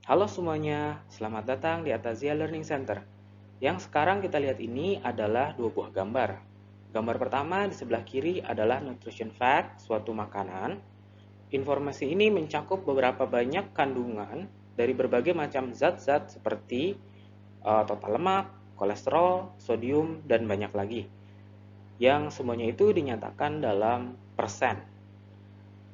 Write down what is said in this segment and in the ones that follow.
Halo semuanya, selamat datang di Atazia Learning Center. Yang sekarang kita lihat ini adalah dua buah gambar. Gambar pertama di sebelah kiri adalah nutrition fact, suatu makanan. Informasi ini mencakup beberapa banyak kandungan dari berbagai macam zat-zat seperti total lemak, kolesterol, sodium, dan banyak lagi. Yang semuanya itu dinyatakan dalam persen.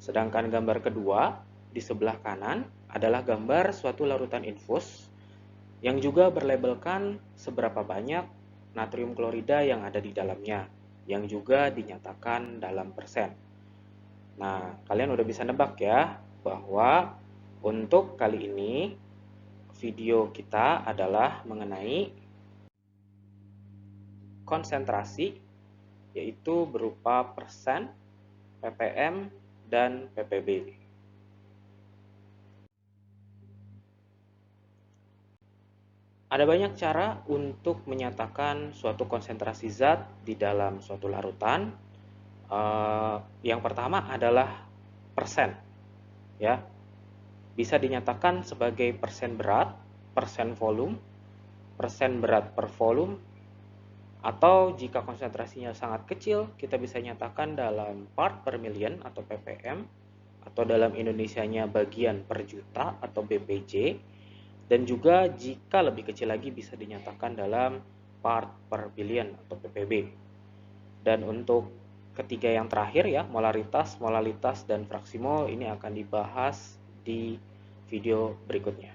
Sedangkan gambar kedua di sebelah kanan adalah gambar suatu larutan infus yang juga berlabelkan seberapa banyak natrium klorida yang ada di dalamnya, yang juga dinyatakan dalam persen. Nah, kalian udah bisa nebak ya, bahwa untuk kali ini video kita adalah mengenai konsentrasi, yaitu berupa persen, ppm, dan ppb. Ada banyak cara untuk menyatakan suatu konsentrasi zat di dalam suatu larutan. Yang pertama adalah persen, ya. Bisa dinyatakan sebagai persen berat, persen volume, persen berat per volume, atau jika konsentrasinya sangat kecil, kita bisa nyatakan dalam part per million atau ppm, atau dalam Indonesianya bagian per juta atau BPJ. Dan juga jika lebih kecil lagi bisa dinyatakan dalam part per billion atau ppb. Dan untuk ketiga yang terakhir ya, molaritas, molalitas, dan fraksi mol ini akan dibahas di video berikutnya.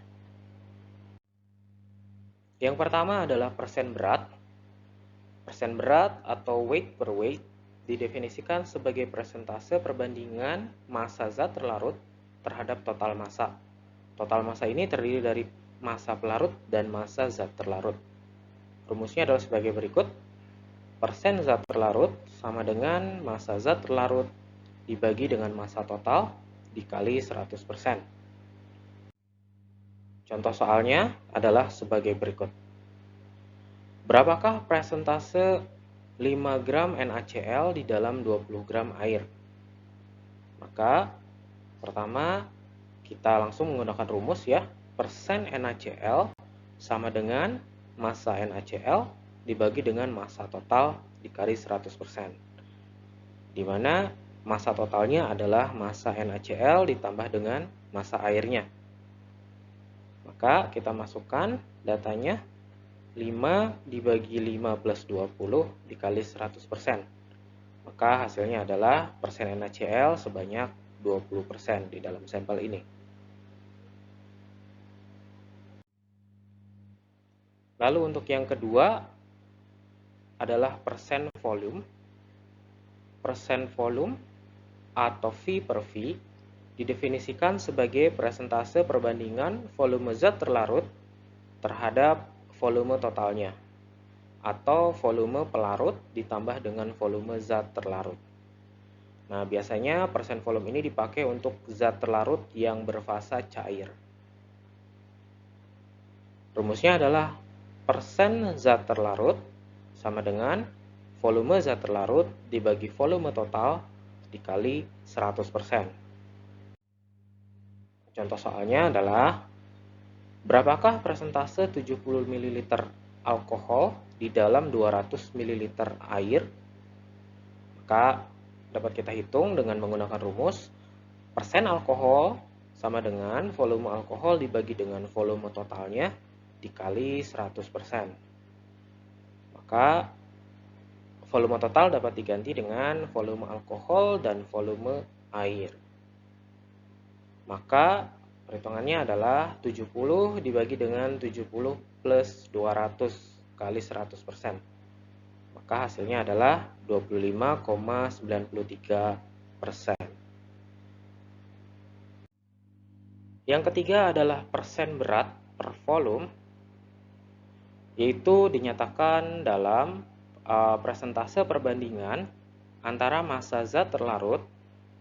Yang pertama adalah persen berat. Persen berat atau weight per weight didefinisikan sebagai persentase perbandingan massa zat terlarut terhadap total massa. Total massa ini terdiri dari massa pelarut dan massa zat terlarut. Rumusnya adalah sebagai berikut. Persen zat terlarut sama dengan massa zat terlarut dibagi dengan massa total dikali 100%. Contoh soalnya adalah sebagai berikut. Berapakah persentase 5 gram NaCl di dalam 20 gram air? Maka pertama kita langsung menggunakan rumus ya. Persen NaCl sama dengan massa NaCl dibagi dengan massa total dikali 100%. Di mana massa totalnya adalah massa NaCl ditambah dengan massa airnya. Maka kita masukkan datanya 5 dibagi 5 plus 20 dikali 100%. Maka hasilnya adalah persen NaCl sebanyak 20% di dalam sampel ini. Lalu untuk yang kedua adalah persen volume. Persen volume atau V per V didefinisikan sebagai persentase perbandingan volume zat terlarut terhadap volume totalnya, atau volume pelarut ditambah dengan volume zat terlarut. Nah, biasanya persen volume ini dipakai untuk zat terlarut yang berfasa cair. Rumusnya adalah persen zat terlarut sama dengan volume zat terlarut dibagi volume total dikali 100%. Contoh soalnya adalah berapakah persentase 70 ml alkohol di dalam 200 ml air? Maka dapat kita hitung dengan menggunakan rumus persen alkohol sama dengan volume alkohol dibagi dengan volume totalnya dikali 100%. Maka volume total dapat diganti dengan volume alkohol dan volume air. Maka perhitungannya adalah 70 dibagi dengan 70 plus 200 kali 100%. Maka hasilnya adalah 25,93%. Yang ketiga adalah persen berat per volume, yaitu dinyatakan dalam persentase perbandingan antara massa zat terlarut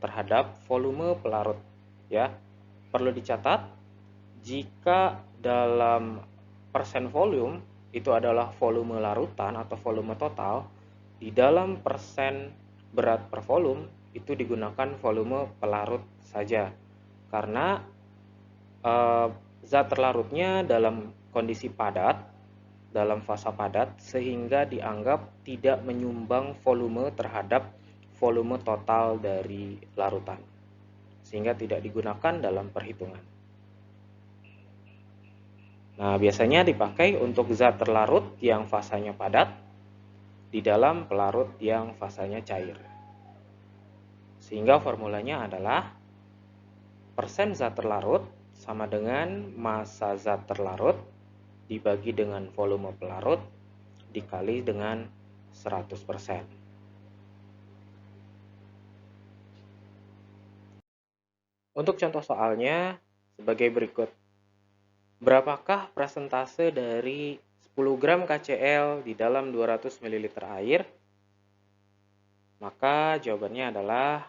terhadap volume pelarut. Ya, perlu dicatat jika dalam persen volume itu adalah volume larutan atau volume total, di dalam persen berat per volume itu digunakan volume pelarut saja, karena zat terlarutnya dalam kondisi padat, dalam fasa padat, sehingga dianggap tidak menyumbang volume terhadap volume total dari larutan, sehingga tidak digunakan dalam perhitungan. Nah, biasanya dipakai untuk zat terlarut yang fasanya padat di dalam pelarut yang fasanya cair. Sehingga formulanya adalah persen zat terlarut sama dengan massa zat terlarut dibagi dengan volume pelarut dikali dengan 100%. Untuk contoh soalnya sebagai berikut. Berapakah persentase dari 10 gram KCl di dalam 200 ml air? Maka jawabannya adalah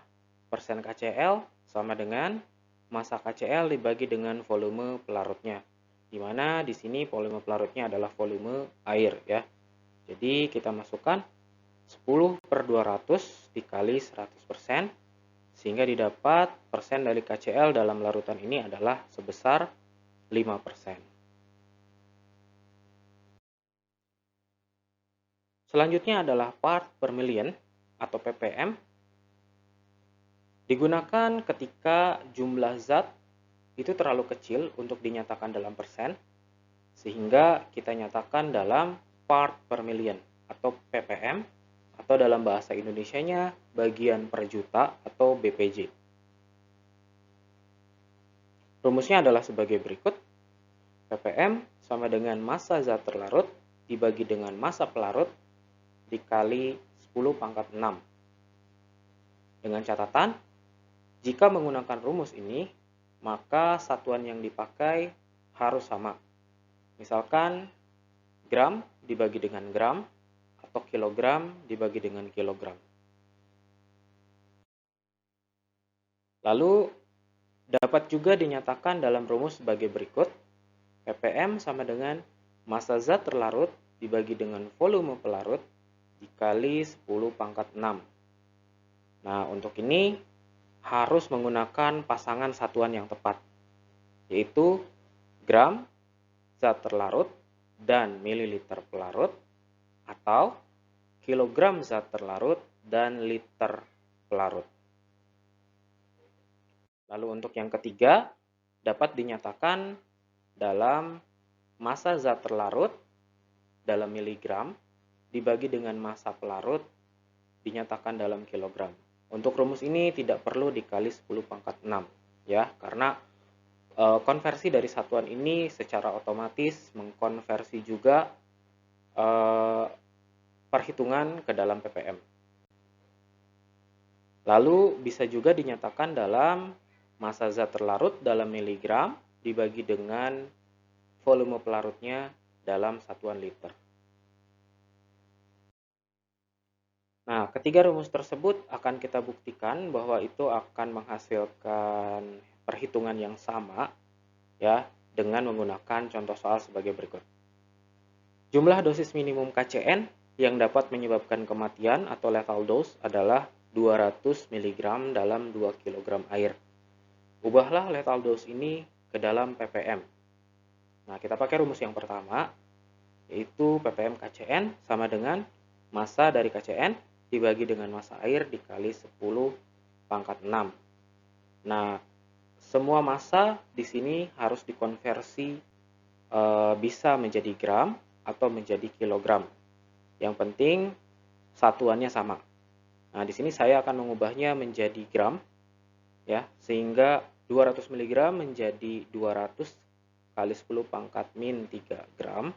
persen KCl sama dengan massa KCl dibagi dengan volume pelarutnya. Di mana di sini volume pelarutnya adalah volume air ya. Jadi kita masukkan 10/200 dikali 100%, sehingga didapat persen dari KCl dalam larutan ini adalah sebesar 5%. Selanjutnya adalah part per million atau ppm. Digunakan ketika jumlah zat itu terlalu kecil untuk dinyatakan dalam persen, sehingga kita nyatakan dalam part per million atau ppm, atau dalam bahasa Indonesianya bagian per juta atau BPJ. Rumusnya adalah sebagai berikut. ppm sama dengan massa zat terlarut dibagi dengan massa pelarut dikali 10⁻⁶. Dengan catatan, jika menggunakan rumus ini, maka satuan yang dipakai harus sama. Misalkan gram dibagi dengan gram atau kilogram dibagi dengan kilogram. Lalu dapat juga dinyatakan dalam rumus sebagai berikut. ppm sama dengan massa zat terlarut dibagi dengan volume pelarut dikali 10⁻⁶. Nah, untuk ini harus menggunakan pasangan satuan yang tepat, yaitu gram zat terlarut dan mililiter pelarut, atau kilogram zat terlarut dan liter pelarut. Lalu untuk yang ketiga, dapat dinyatakan dalam massa zat terlarut dalam miligram dibagi dengan massa pelarut dinyatakan dalam kilogram. Untuk rumus ini tidak perlu dikali 10⁻⁶ ya, karena konversi dari satuan ini secara otomatis mengkonversi juga perhitungan ke dalam ppm. Lalu bisa juga dinyatakan dalam massa zat terlarut dalam miligram dibagi dengan volume pelarutnya dalam satuan liter. Nah, ketiga rumus tersebut akan kita buktikan bahwa itu akan menghasilkan perhitungan yang sama ya, dengan menggunakan contoh soal sebagai berikut. Jumlah dosis minimum KCN yang dapat menyebabkan kematian atau lethal dose adalah 200 mg dalam 2 kg air. Ubahlah lethal dose ini ke dalam ppm. Nah, kita pakai rumus yang pertama, yaitu ppm KCN sama dengan massa dari KCN dibagi dengan massa air dikali 10⁻⁶. Nah, semua massa di sini harus dikonversi bisa menjadi gram atau menjadi kilogram. Yang penting satuannya sama. Nah, di sini saya akan mengubahnya menjadi gram ya, sehingga 200 mg menjadi 200 kali 10⁻⁻³ gram.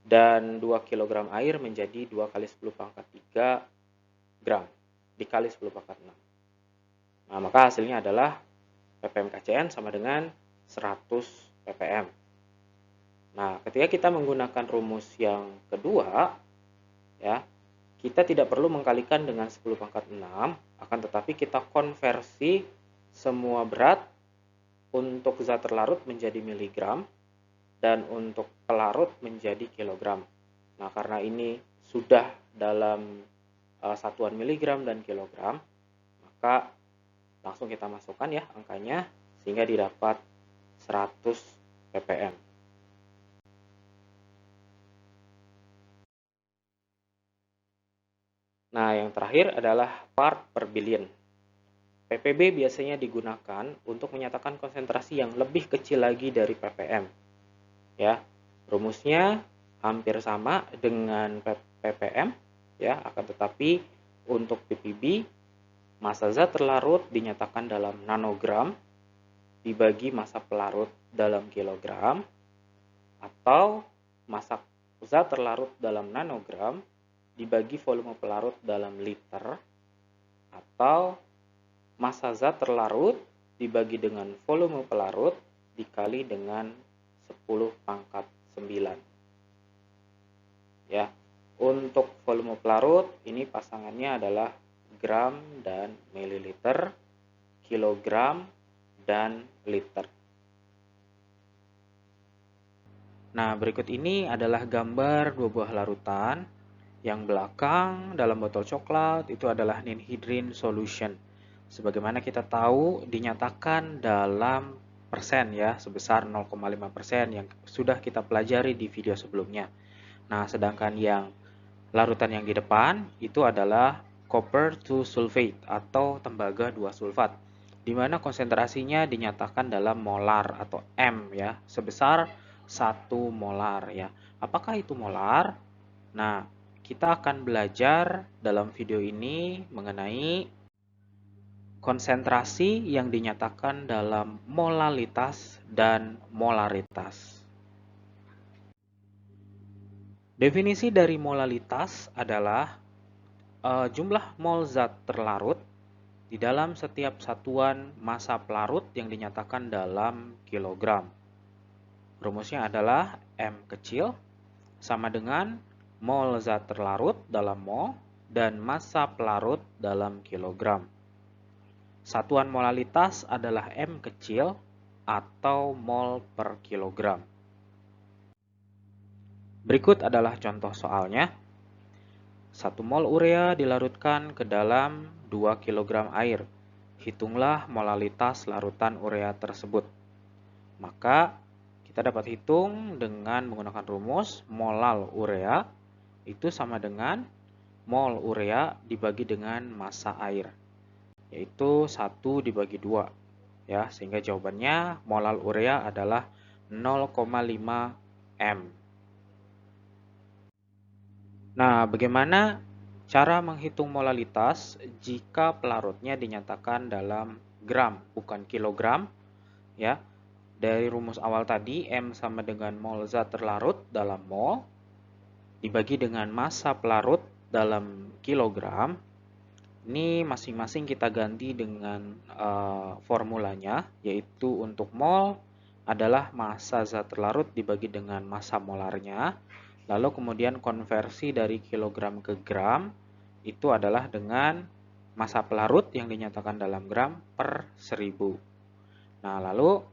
Dan 2 kg air menjadi 2 kali 10⁻³ gram dikali 10⁻⁶. Nah, maka hasilnya adalah ppm KCN sama dengan 100 ppm. Nah, ketika kita menggunakan rumus yang kedua, ya, kita tidak perlu mengkalikan dengan 10⁻⁶, akan tetapi kita konversi semua berat untuk zat terlarut menjadi miligram dan untuk pelarut menjadi kilogram. Nah, karena ini sudah dalam satuan miligram dan kilogram, maka langsung kita masukkan ya angkanya, sehingga didapat 100 ppm. Nah, yang terakhir adalah part per billion. ppb biasanya digunakan untuk menyatakan konsentrasi yang lebih kecil lagi dari ppm. Ya, rumusnya hampir sama dengan ppm, ya, akan tetapi untuk ppb massa zat terlarut dinyatakan dalam nanogram dibagi massa pelarut dalam kilogram, atau massa zat terlarut dalam nanogram dibagi volume pelarut dalam liter, atau massa zat terlarut dibagi dengan volume pelarut dikali dengan 10 pangkat 9. Ya, untuk volume pelarut ini pasangannya adalah gram dan mililiter, kilogram dan liter. Nah, berikut ini adalah gambar dua buah larutan. Yang belakang dalam botol coklat itu adalah ninhydrin solution. Sebagaimana kita tahu dinyatakan dalam persen ya, sebesar 0,5% yang sudah kita pelajari di video sebelumnya. Nah, sedangkan yang larutan yang di depan itu adalah copper 2 sulfate atau tembaga 2 sulfat, di mana konsentrasinya dinyatakan dalam molar atau M ya, sebesar 1 molar ya. Apakah itu molar? Nah, kita akan belajar dalam video ini mengenai konsentrasi yang dinyatakan dalam molalitas dan molaritas. Definisi dari molalitas adalah jumlah mol zat terlarut di dalam setiap satuan massa pelarut yang dinyatakan dalam kilogram. Rumusnya adalah M kecil sama dengan mol zat terlarut dalam mol dan massa pelarut dalam kilogram. Satuan molalitas adalah M kecil atau mol per kilogram. Berikut adalah contoh soalnya. 1 mol urea dilarutkan ke dalam 2 kg air. Hitunglah molalitas larutan urea tersebut. Maka kita dapat hitung dengan menggunakan rumus molal urea itu sama dengan mol urea dibagi dengan massa air, yaitu 1 dibagi 2. Ya, sehingga jawabannya molal urea adalah 0,5 M. Nah, bagaimana cara menghitung molalitas jika pelarutnya dinyatakan dalam gram bukan kilogram? Ya, dari rumus awal tadi M sama dengan mol zat terlarut dalam mol dibagi dengan massa pelarut dalam kilogram. Ini masing-masing kita ganti dengan formulanya, yaitu untuk mol adalah massa zat terlarut dibagi dengan massa molarnya. Lalu kemudian konversi dari kilogram ke gram itu adalah dengan massa pelarut yang dinyatakan dalam gram per 1000. Nah, lalu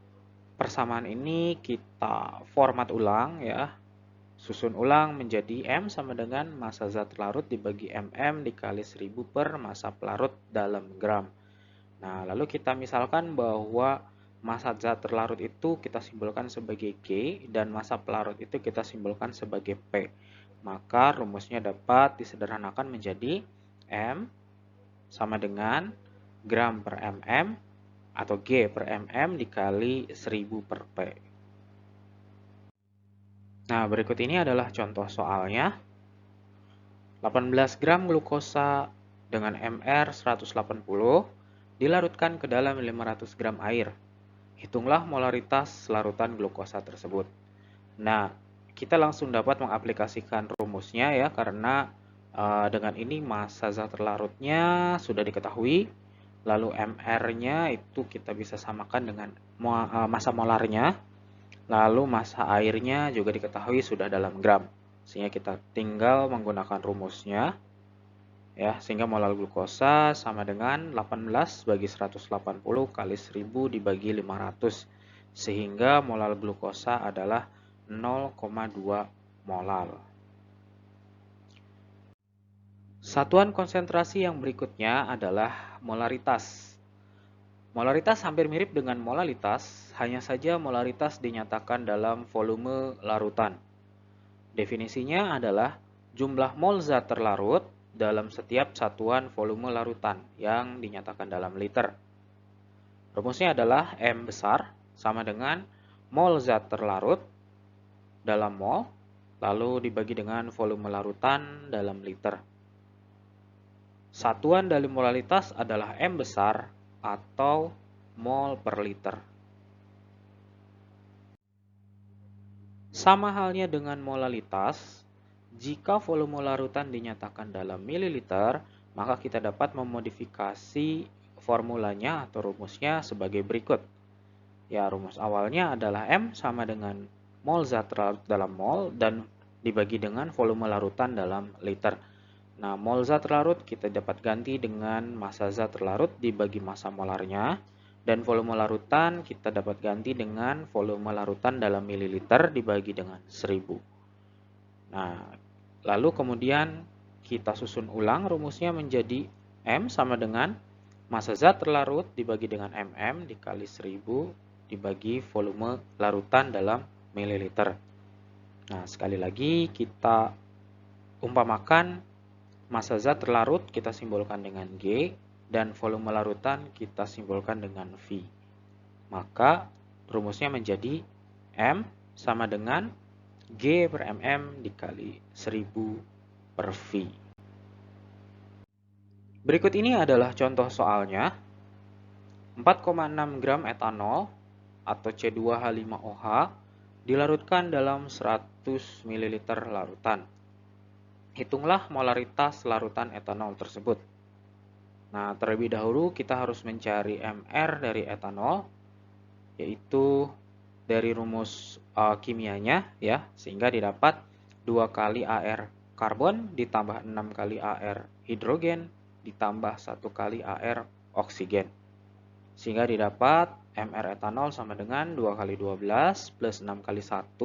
persamaan ini kita format ulang ya. Susun ulang menjadi M sama dengan massa zat larut dibagi mm dikali 1000 per massa pelarut dalam gram. Nah, lalu kita misalkan bahwa massa zat terlarut itu kita simbolkan sebagai G dan massa pelarut itu kita simbolkan sebagai P. Maka rumusnya dapat disederhanakan menjadi M sama dengan gram per mm atau G per mm dikali 1000 per P. Nah, berikut ini adalah contoh soalnya. 18 gram glukosa dengan MR 180 dilarutkan ke dalam 500 gram air. Hitunglah molaritas larutan glukosa tersebut. Nah, kita langsung dapat mengaplikasikan rumusnya ya, karena dengan ini massa zat terlarutnya sudah diketahui. Lalu MR-nya itu kita bisa samakan dengan massa molarnya. Lalu massa airnya juga diketahui sudah dalam gram. Sehingga kita tinggal menggunakan rumusnya. Ya, sehingga molar glukosa sama dengan 18 bagi 180 kali 1000 dibagi 500. Sehingga molar glukosa adalah 0,2 molar. Satuan konsentrasi yang berikutnya adalah molaritas. Molaritas hampir mirip dengan molalitas, hanya saja molaritas dinyatakan dalam volume larutan. Definisinya adalah jumlah mol zat terlarut dalam setiap satuan volume larutan yang dinyatakan dalam liter. Rumusnya adalah M besar sama dengan mol zat terlarut dalam mol, lalu dibagi dengan volume larutan dalam liter. Satuan dari molalitas adalah M besar atau mol per liter. Sama halnya dengan molalitas, jika volume larutan dinyatakan dalam mililiter, maka kita dapat memodifikasi formulanya atau rumusnya sebagai berikut. Ya, rumus awalnya adalah M sama dengan mol zat terlarut dalam mol dan dibagi dengan volume larutan dalam liter. Nah, mol zat terlarut kita dapat ganti dengan massa zat terlarut dibagi massa molarnya, dan volume larutan kita dapat ganti dengan volume larutan dalam mililiter dibagi dengan 1000. Nah, lalu kemudian kita susun ulang rumusnya menjadi M sama dengan massa zat terlarut dibagi dengan mm dikali 1000 dibagi volume larutan dalam mililiter. Nah, sekali lagi kita umpamakan massa zat terlarut kita simbolkan dengan G dan volume larutan kita simbolkan dengan V. Maka rumusnya menjadi M sama dengan G per mm dikali 1000 per V. Berikut ini adalah contoh soalnya. 4,6 gram etanol atau C2H5OH dilarutkan dalam 100 ml larutan. Hitunglah molaritas larutan etanol tersebut. Nah, terlebih dahulu kita harus mencari MR dari etanol, yaitu dari rumus kimianya, ya, sehingga didapat 2 kali AR karbon ditambah 6 kali AR hidrogen ditambah 1 kali AR oksigen. Sehingga didapat MR etanol sama dengan 2 kali 12 plus 6 kali 1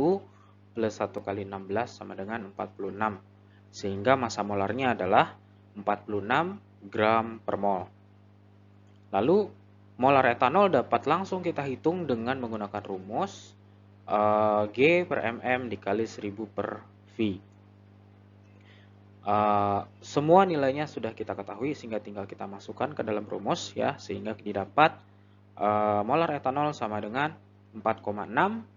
plus 1 kali 16 sama dengan 46. Sehingga massa molarnya adalah 46 gram per mol. Lalu molar etanol dapat langsung kita hitung dengan menggunakan rumus G per mm dikali 1000 per V. Semua nilainya sudah kita ketahui sehingga tinggal kita masukkan ke dalam rumus, ya, sehingga didapat molar etanol sama dengan 4,6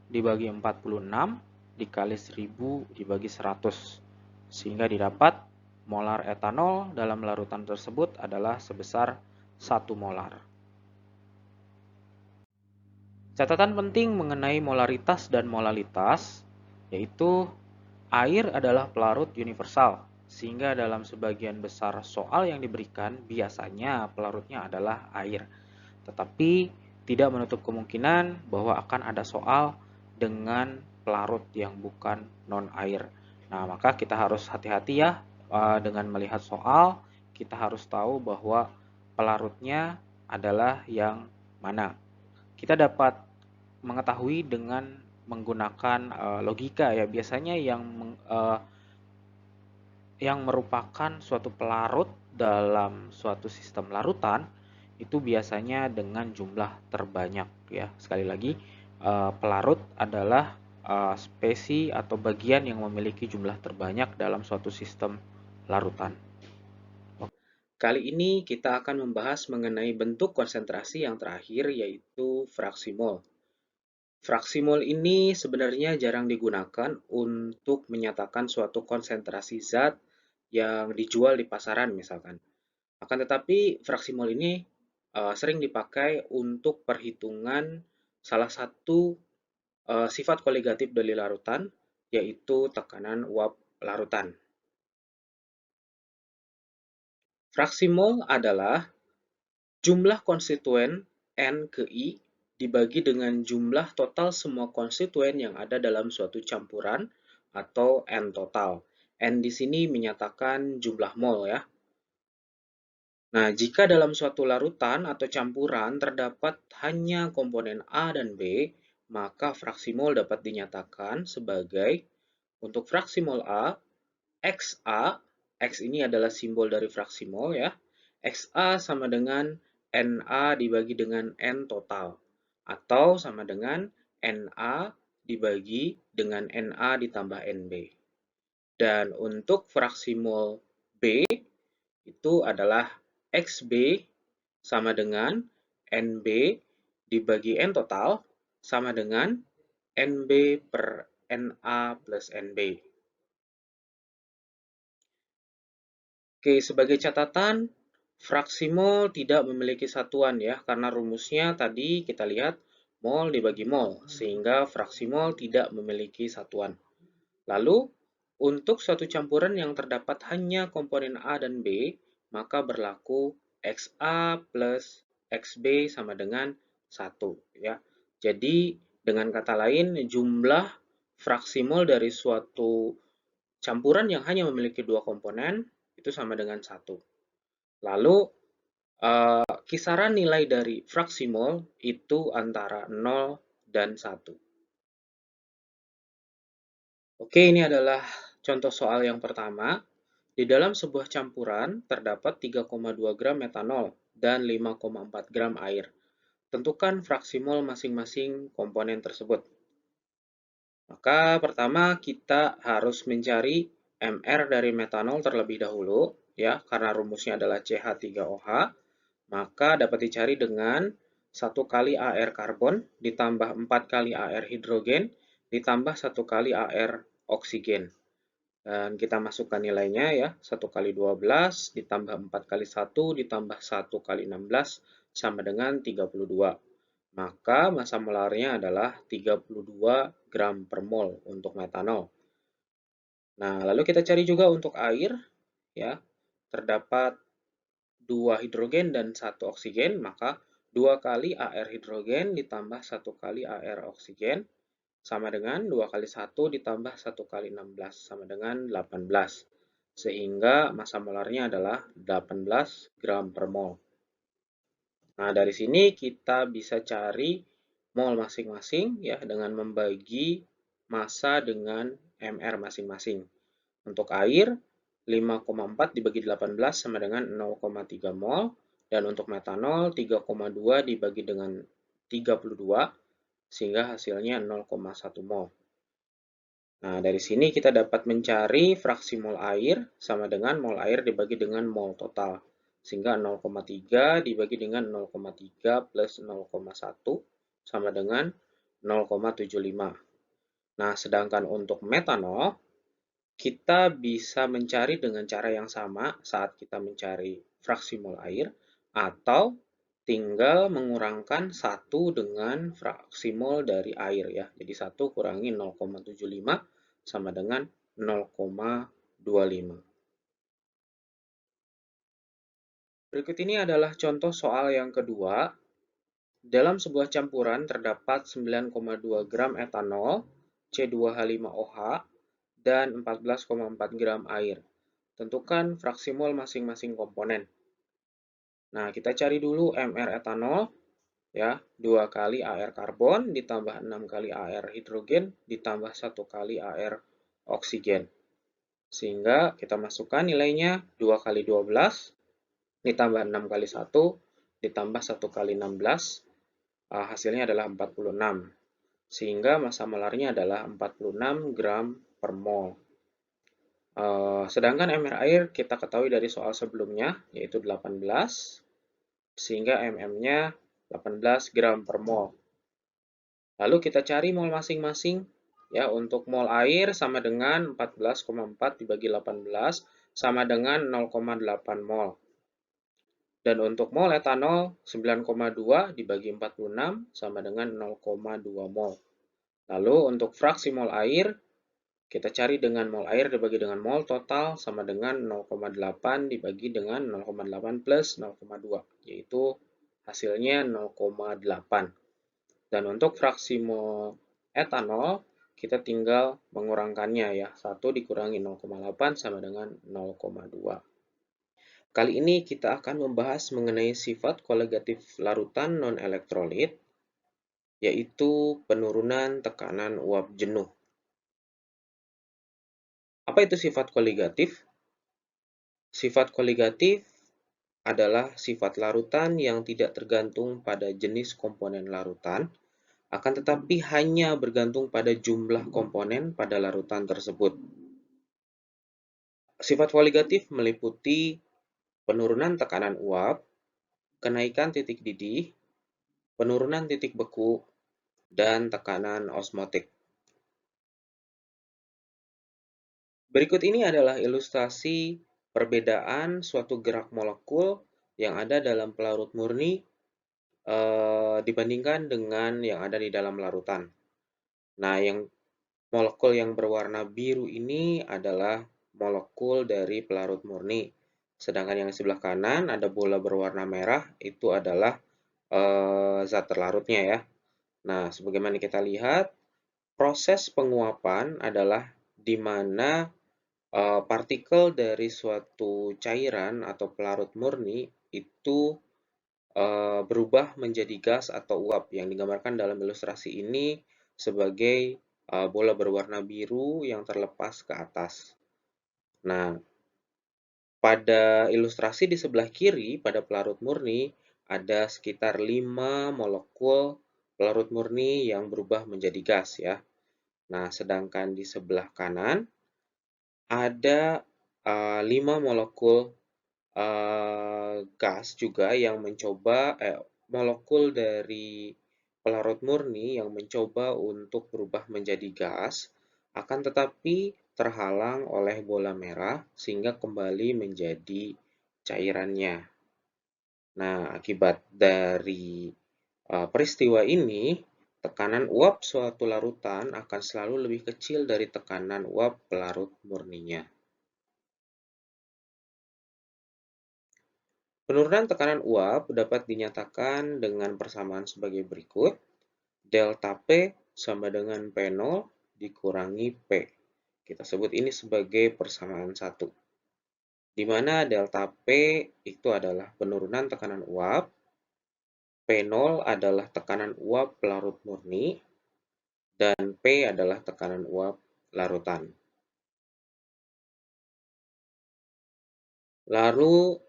dibagi 46 dikali 1000 dibagi 100, sehingga didapat molar etanol dalam larutan tersebut adalah sebesar 1 molar. Catatan penting mengenai molaritas dan molalitas, yaitu air adalah pelarut universal, sehingga dalam sebagian besar soal yang diberikan biasanya pelarutnya adalah air. Tetapi tidak menutup kemungkinan bahwa akan ada soal dengan pelarut yang bukan non-air. Nah, maka kita harus hati-hati ya dengan melihat soal, kita harus tahu bahwa pelarutnya adalah yang mana. Kita dapat mengetahui dengan menggunakan logika, ya. Biasanya yang merupakan suatu pelarut dalam suatu sistem larutan itu biasanya dengan jumlah terbanyak, ya. Sekali lagi, pelarut adalah spesi atau bagian yang memiliki jumlah terbanyak dalam suatu sistem larutan. Kali ini kita akan membahas mengenai bentuk konsentrasi yang terakhir, yaitu fraksi mol. Fraksi mol ini sebenarnya jarang digunakan untuk menyatakan suatu konsentrasi zat yang dijual di pasaran misalkan. Akan tetapi fraksi mol ini sering dipakai untuk perhitungan salah satu sifat koligatif dari larutan, yaitu tekanan uap larutan. Fraksi mol adalah jumlah konstituen N ke I dibagi dengan jumlah total semua konstituen yang ada dalam suatu campuran atau N total. N di sini menyatakan jumlah mol, ya. Nah, jika dalam suatu larutan atau campuran terdapat hanya komponen A dan B, maka fraksi mol dapat dinyatakan sebagai, untuk fraksi mol A, XA, X ini adalah simbol dari fraksi mol, ya. XA sama dengan Na dibagi dengan N total. Atau sama dengan Na dibagi dengan Na ditambah Nb. Dan untuk fraksi mol B itu adalah XB sama dengan NB dibagi N total sama dengan NB per Na plus Nb. Oke, sebagai catatan, fraksi mol tidak memiliki satuan ya, karena rumusnya tadi kita lihat mol dibagi mol, sehingga fraksi mol tidak memiliki satuan. Lalu, untuk suatu campuran yang terdapat hanya komponen A dan B, maka berlaku XA plus XB sama dengan 1. Ya. Jadi, dengan kata lain, jumlah fraksi mol dari suatu campuran yang hanya memiliki dua komponen itu sama dengan 1. Lalu, kisaran nilai dari fraksi mol itu antara 0 dan 1. Oke, ini adalah contoh soal yang pertama. Di dalam sebuah campuran terdapat 3,2 gram metanol dan 5,4 gram air. Tentukan fraksi mol masing-masing komponen tersebut. Maka pertama kita harus mencari MR dari metanol terlebih dahulu, ya, karena rumusnya adalah CH3OH, maka dapat dicari dengan 1 kali AR karbon ditambah 4 kali AR hidrogen ditambah 1 kali AR oksigen. Dan kita masukkan nilainya ya, 1 kali 12 ditambah 4 kali 1 ditambah 1 kali 16 sama dengan 32. Maka massa molarnya adalah 32 gram per mol untuk metanol. Nah, lalu kita cari juga untuk air, ya. Terdapat 2 hidrogen dan 1 oksigen, maka 2 kali AR hidrogen ditambah 1 kali AR oksigen sama dengan 2 kali 1 ditambah 1 kali 16 sama dengan 18. Sehingga massa molarnya adalah 18 gram per mol. Nah, dari sini kita bisa cari mol masing-masing ya dengan membagi massa dengan MR masing-masing. Untuk air, 5,4 dibagi 18 sama dengan 0,3 mol. Dan untuk metanol, 3,2 dibagi dengan 32, sehingga hasilnya 0,1 mol. Nah, dari sini kita dapat mencari fraksi mol air sama dengan mol air dibagi dengan mol total. Sehingga 0,3 dibagi dengan 0,3 plus 0,1 sama dengan 0,75. Nah, sedangkan untuk metanol, kita bisa mencari dengan cara yang sama saat kita mencari fraksi mol air, atau tinggal mengurangkan 1 dengan fraksi mol dari air ya. Jadi 1 kurangi 0,75 sama dengan 0,25. Berikut ini adalah contoh soal yang kedua. Dalam sebuah campuran terdapat 9,2 gram etanol, C2H5OH, dan 14,4 gram air. Tentukan fraksi mol masing-masing komponen. Nah, kita cari dulu MR etanol, ya, 2 kali AR karbon ditambah 6 kali AR hidrogen ditambah 1 kali AR oksigen. Sehingga kita masukkan nilainya 2 kali 12 ditambah 6 kali 1 ditambah 1 kali 16, hasilnya adalah 46. Sehingga massa molarnya adalah 46 gram per mol. Sedangkan MR air kita ketahui dari soal sebelumnya, yaitu 18, sehingga MM-nya 18 gram per mol. Lalu kita cari mol masing-masing. Ya, untuk mol air sama dengan 14,4 dibagi 18 sama dengan 0,8 mol. Dan untuk mol etanol 9,2 dibagi 46 sama dengan 0,2 mol. Lalu untuk fraksi mol air, kita cari dengan mol air dibagi dengan mol total sama dengan 0,8 dibagi dengan 0,8 plus 0,2, yaitu hasilnya 0,8. Dan untuk fraksi mol etanol, kita tinggal mengurangkannya ya. 1 dikurangi 0,8 sama dengan 0,2. Kali ini kita akan membahas mengenai sifat koligatif larutan non-elektrolit, yaitu penurunan tekanan uap jenuh. Apa itu sifat koligatif? Sifat koligatif adalah sifat larutan yang tidak tergantung pada jenis komponen larutan, akan tetapi hanya bergantung pada jumlah komponen pada larutan tersebut. Sifat koligatif meliputi penurunan tekanan uap, kenaikan titik didih, penurunan titik beku, dan tekanan osmotik. Berikut ini adalah ilustrasi perbedaan suatu gerak molekul yang ada dalam pelarut murni dibandingkan dengan yang ada di dalam larutan. Nah, molekul yang berwarna biru ini adalah molekul dari pelarut murni. Sedangkan yang di sebelah kanan ada bola berwarna merah, itu adalah zat terlarutnya ya. Nah, sebagaimana kita lihat, proses penguapan adalah di mana partikel dari suatu cairan atau pelarut murni itu berubah menjadi gas atau uap yang digambarkan dalam ilustrasi ini sebagai bola berwarna biru yang terlepas ke atas. Nah, pada ilustrasi di sebelah kiri, pada pelarut murni, ada sekitar 5 molekul pelarut murni yang berubah menjadi gas ya. Nah, sedangkan di sebelah kanan, ada 5 molekul gas juga yang mencoba molekul dari pelarut murni yang mencoba untuk berubah menjadi gas, akan tetapi terhalang oleh bola merah sehingga kembali menjadi cairannya. Nah, akibat dari peristiwa ini, tekanan uap suatu larutan akan selalu lebih kecil dari tekanan uap pelarut murninya. Penurunan tekanan uap dapat dinyatakan dengan persamaan sebagai berikut. Delta P sama dengan P0 dikurangi P. Kita sebut ini sebagai persamaan 1. Di mana delta P itu adalah penurunan tekanan uap, P0 adalah tekanan uap pelarut murni, dan P adalah tekanan uap larutan. Lalu,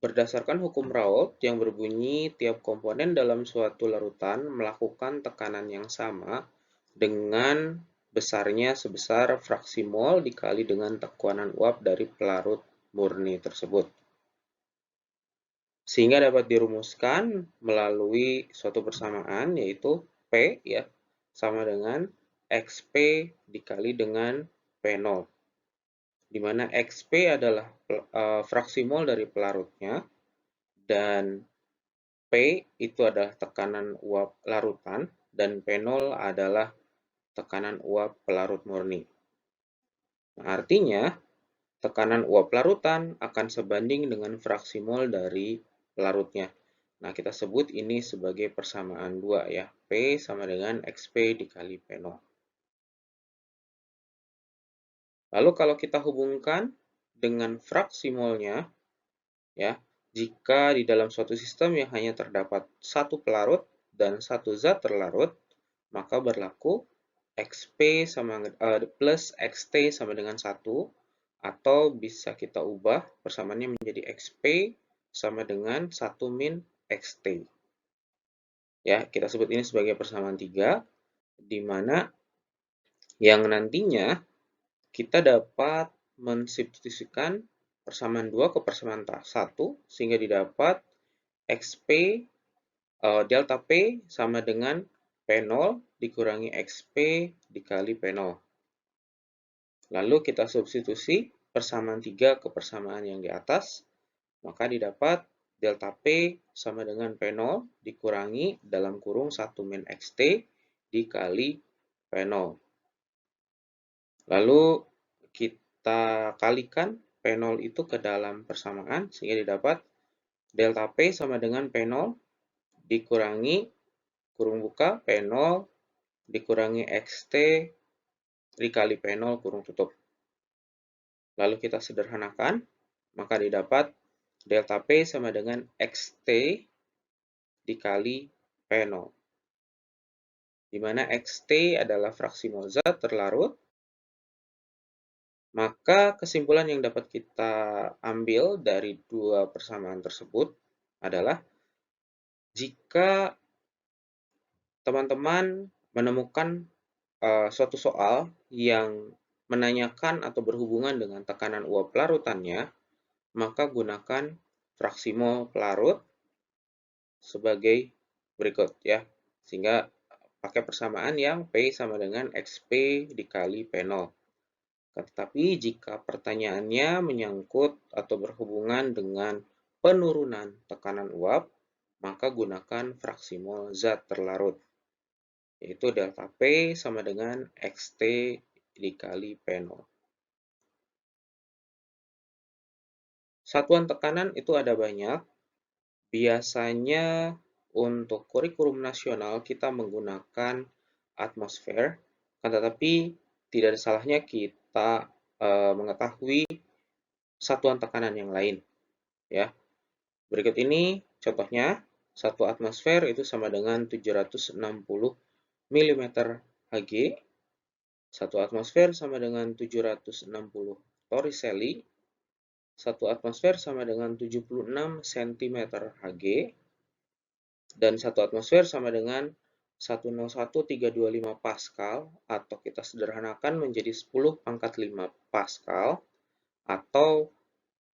berdasarkan hukum Raoult yang berbunyi tiap komponen dalam suatu larutan melakukan tekanan yang sama dengan besarnya sebesar fraksi mol dikali dengan tekanan uap dari pelarut murni tersebut. Sehingga dapat dirumuskan melalui suatu persamaan yaitu P ya sama dengan XP dikali dengan P0. Di mana XP adalah fraksi mol dari pelarutnya dan P itu adalah tekanan uap larutan dan P0 adalah tekanan uap pelarut murni. Nah, artinya, tekanan uap larutan akan sebanding dengan fraksi mol dari pelarutnya. Nah, kita sebut ini sebagai persamaan 2 ya. P sama dengan XP dikali P0. Lalu kalau kita hubungkan dengan fraksi molnya, ya, jika di dalam suatu sistem yang hanya terdapat satu pelarut dan satu zat terlarut, maka berlaku XP sama plus XT sama dengan 1, atau bisa kita ubah persamaannya menjadi XP sama dengan 1 min XT. Ya, kita sebut ini sebagai persamaan 3, di mana yang nantinya kita dapat mensubstitusikan persamaan 2 ke persamaan 1, sehingga didapat XP delta P sama dengan P0 dikurangi XP dikali P0. Lalu kita substitusi persamaan 3 ke persamaan yang di atas, maka didapat delta P sama dengan P0 dikurangi dalam kurung 1 min XT dikali P0. Lalu kita kalikan P0 itu ke dalam persamaan sehingga didapat delta P sama dengan P0 dikurangi kurung buka P0 dikurangi XT dikali P0 kurung tutup. Lalu kita sederhanakan, maka didapat delta P sama dengan XT dikali P0. Di mana XT adalah fraksi mol zat terlarut Maka kesimpulan yang dapat kita ambil dari dua persamaan tersebut adalah jika teman-teman menemukan suatu soal yang menanyakan atau berhubungan dengan tekanan uap larutannya, maka gunakan fraksi mol pelarut sebagai berikut ya. Sehingga pakai persamaan yang P sama dengan XP dikali P0. Tetapi jika pertanyaannya menyangkut atau berhubungan dengan penurunan tekanan uap, maka gunakan fraksi mol zat terlarut, yaitu delta P sama dengan XT dikali P0. Satuan tekanan itu ada banyak. Biasanya untuk kurikulum nasional kita menggunakan atmosfer, tetapi tidak ada salahnya kita mengetahui satuan tekanan yang lain. Ya, berikut ini contohnya. Satu atmosfer itu sama dengan 760 mm Hg. Satu atmosfer sama dengan 760 torricelli. Satu atmosfer sama dengan 76 cm Hg. Dan satu atmosfer sama dengan 101,325 Pascal, atau kita sederhanakan menjadi 10 pangkat 5 Pascal, atau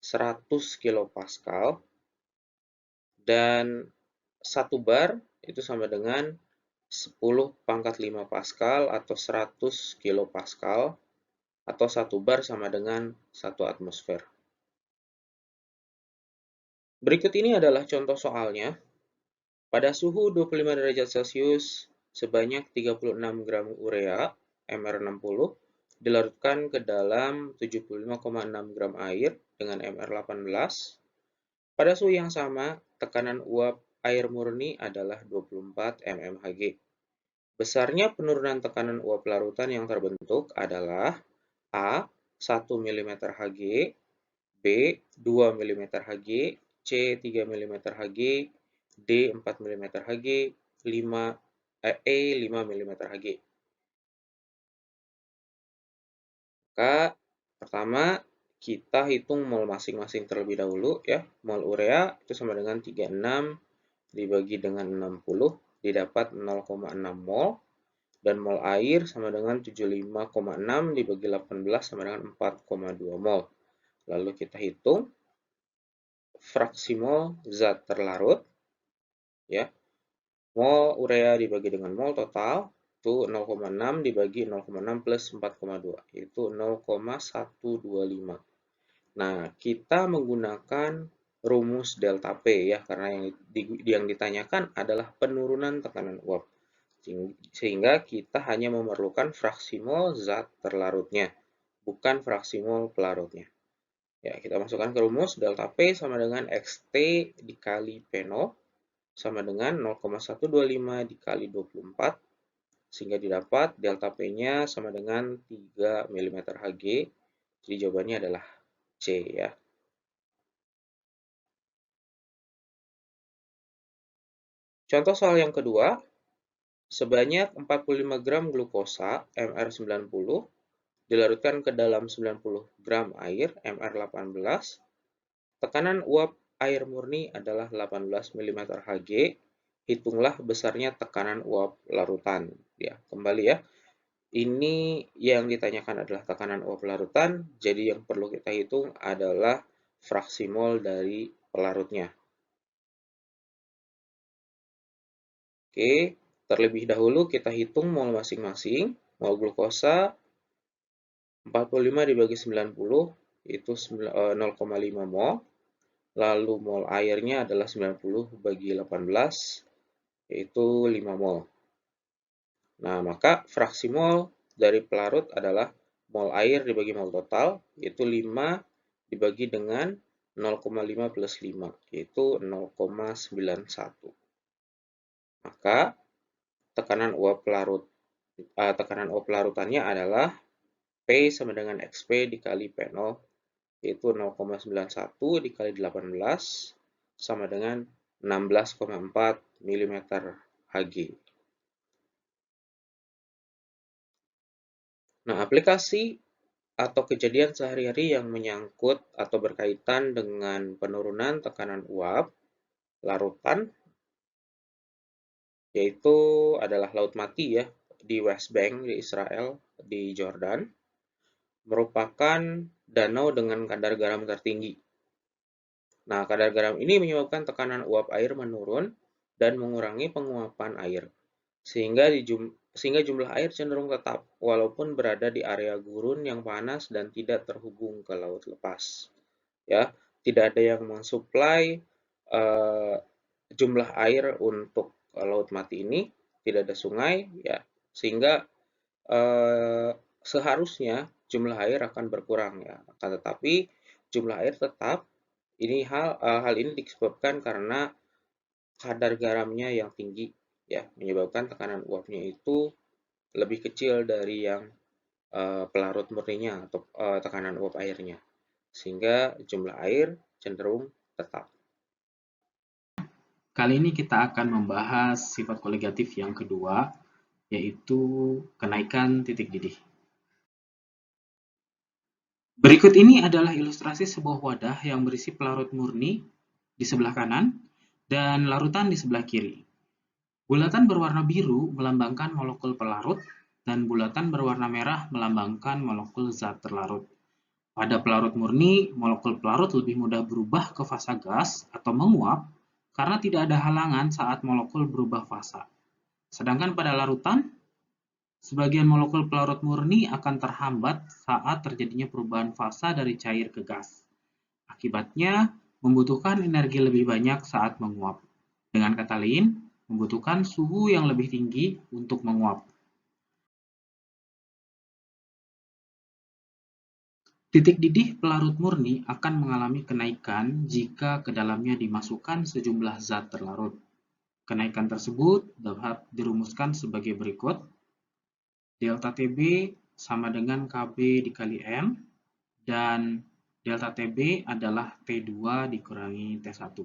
100 kilopascal. Dan 1 bar itu sama dengan 10 pangkat 5 Pascal atau 100 kilopascal, atau 1 bar sama dengan 1 atmosfer. Berikut ini adalah contoh soalnya. Pada suhu 25 derajat Celcius, sebanyak 36 gram urea MR60 dilarutkan ke dalam 75,6 gram air dengan MR18. Pada suhu yang sama, tekanan uap air murni adalah 24 mmHg. Besarnya penurunan tekanan uap larutan yang terbentuk adalah A. 1 mm Hg, B. 2 mm Hg, C. 3 mm Hg, D. 4 mm Hg, E. 5 mm Hg. Maka pertama kita hitung mol masing-masing terlebih dahulu ya. Mol urea itu sama dengan 36 dibagi dengan 60 didapat 0,6 mol. Dan mol air sama dengan 75,6 dibagi 18 sama dengan 4,2 mol. Lalu kita hitung fraksi mol zat terlarut ya. Mol urea dibagi dengan mol total itu 0,6 dibagi 0,6 plus 4,2 itu 0,125. Nah, kita menggunakan rumus delta P ya, karena yang ditanyakan adalah penurunan tekanan uap. Sehingga kita hanya memerlukan fraksi mol zat terlarutnya, bukan fraksi mol pelarutnya. Ya, kita masukkan ke rumus delta P sama dengan XT dikali P0 sama dengan 0,125 dikali 24, sehingga didapat delta P-nya sama dengan 3 mm Hg. Jadi jawabannya adalah C ya. Contoh soal yang kedua, sebanyak 45 gram glukosa MR90 dilarutkan ke dalam 90 gram air MR18. Tekanan uap air murni adalah 18 mm Hg. Hitunglah besarnya tekanan uap larutan. Ya, kembali ya. Ini yang ditanyakan adalah tekanan uap larutan, jadi yang perlu kita hitung adalah fraksi mol dari pelarutnya. Oke, terlebih dahulu kita hitung mol masing-masing. Mol glukosa 45 dibagi 90 itu 0,5 mol. Lalu mol airnya adalah 90 bagi 18 yaitu 5 mol. Nah, maka fraksi mol dari pelarut adalah mol air dibagi mol total, yaitu 5 dibagi dengan 0,5 plus 5, yaitu 0,91. Maka tekanan uap larutannya adalah P sama dengan XP dikali P0, yaitu 0,91 dikali 18 sama dengan 16,4 mm Hg. Nah, aplikasi atau kejadian sehari-hari yang menyangkut atau berkaitan dengan penurunan tekanan uap larutan, yaitu adalah Laut Mati ya, di West Bank di Israel, di Jordan, merupakan danau dengan kadar garam tertinggi. Nah, kadar garam ini menyebabkan tekanan uap air menurun dan mengurangi penguapan air, sehingga jumlah air cenderung tetap walaupun berada di area gurun yang panas dan tidak terhubung ke laut lepas. Ya, tidak ada yang mensuplai uh, jumlah air untuk laut mati ini, tidak ada sungai, ya, sehingga uh, seharusnya jumlah air akan berkurang ya. Akan tetapi jumlah air tetap. Hal ini disebabkan karena kadar garamnya yang tinggi, ya, menyebabkan tekanan uapnya itu lebih kecil dari yang pelarut murninya atau tekanan uap airnya, sehingga jumlah air cenderung tetap. Kali ini kita akan membahas sifat koligatif yang kedua, yaitu kenaikan titik didih. Berikut ini adalah ilustrasi sebuah wadah yang berisi pelarut murni di sebelah kanan dan larutan di sebelah kiri. Bulatan berwarna biru melambangkan molekul pelarut dan bulatan berwarna merah melambangkan molekul zat terlarut. Pada pelarut murni, molekul pelarut lebih mudah berubah ke fasa gas atau menguap karena tidak ada halangan saat molekul berubah fasa. Sedangkan pada larutan, sebagian molekul pelarut murni akan terhambat saat terjadinya perubahan fasa dari cair ke gas. Akibatnya, membutuhkan energi lebih banyak saat menguap. Dengan kata lain, membutuhkan suhu yang lebih tinggi untuk menguap. Titik didih pelarut murni akan mengalami kenaikan jika ke dalamnya dimasukkan sejumlah zat terlarut. Kenaikan tersebut dapat dirumuskan sebagai berikut. Delta TB sama dengan KB dikali M, dan delta TB adalah T2 dikurangi T1.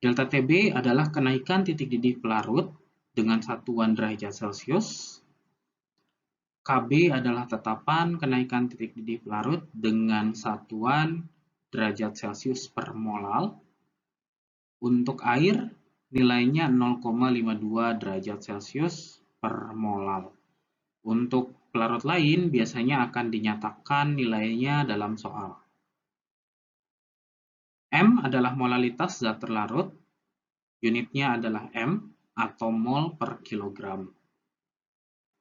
Delta TB adalah kenaikan titik didih pelarut dengan satuan derajat Celcius. KB adalah tetapan kenaikan titik didih pelarut dengan satuan derajat Celcius per molal. Untuk air, nilainya 0,52 derajat Celcius per molal. Untuk pelarut lain, biasanya akan dinyatakan nilainya dalam soal. M adalah molalitas zat terlarut, unitnya adalah M atau mol per kilogram.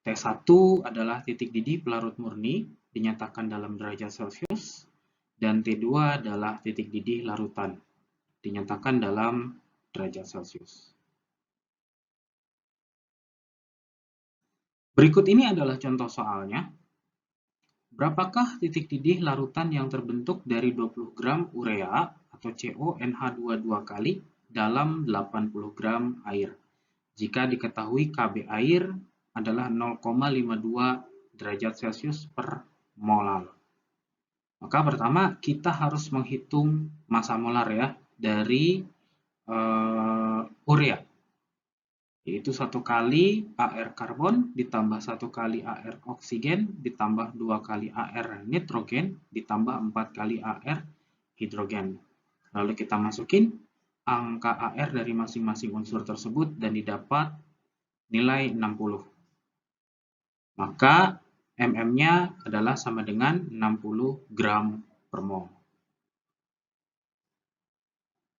T1 adalah titik didih pelarut murni, dinyatakan dalam derajat Celcius, dan T2 adalah titik didih larutan, dinyatakan dalam derajat Celcius. Berikut ini adalah contoh soalnya. Berapakah titik didih larutan yang terbentuk dari 20 gram urea atau CONH22 kali dalam 80 gram air? Jika diketahui KB air adalah 0,52 derajat Celcius per molal. Maka pertama kita harus menghitung massa molar ya dari urea, yaitu 1 kali AR karbon ditambah 1 kali AR oksigen ditambah 2 kali AR nitrogen ditambah 4 kali AR hidrogen. Lalu kita masukin angka AR dari masing-masing unsur tersebut dan didapat nilai 60. Maka MM-nya adalah sama dengan 60 gram per mol.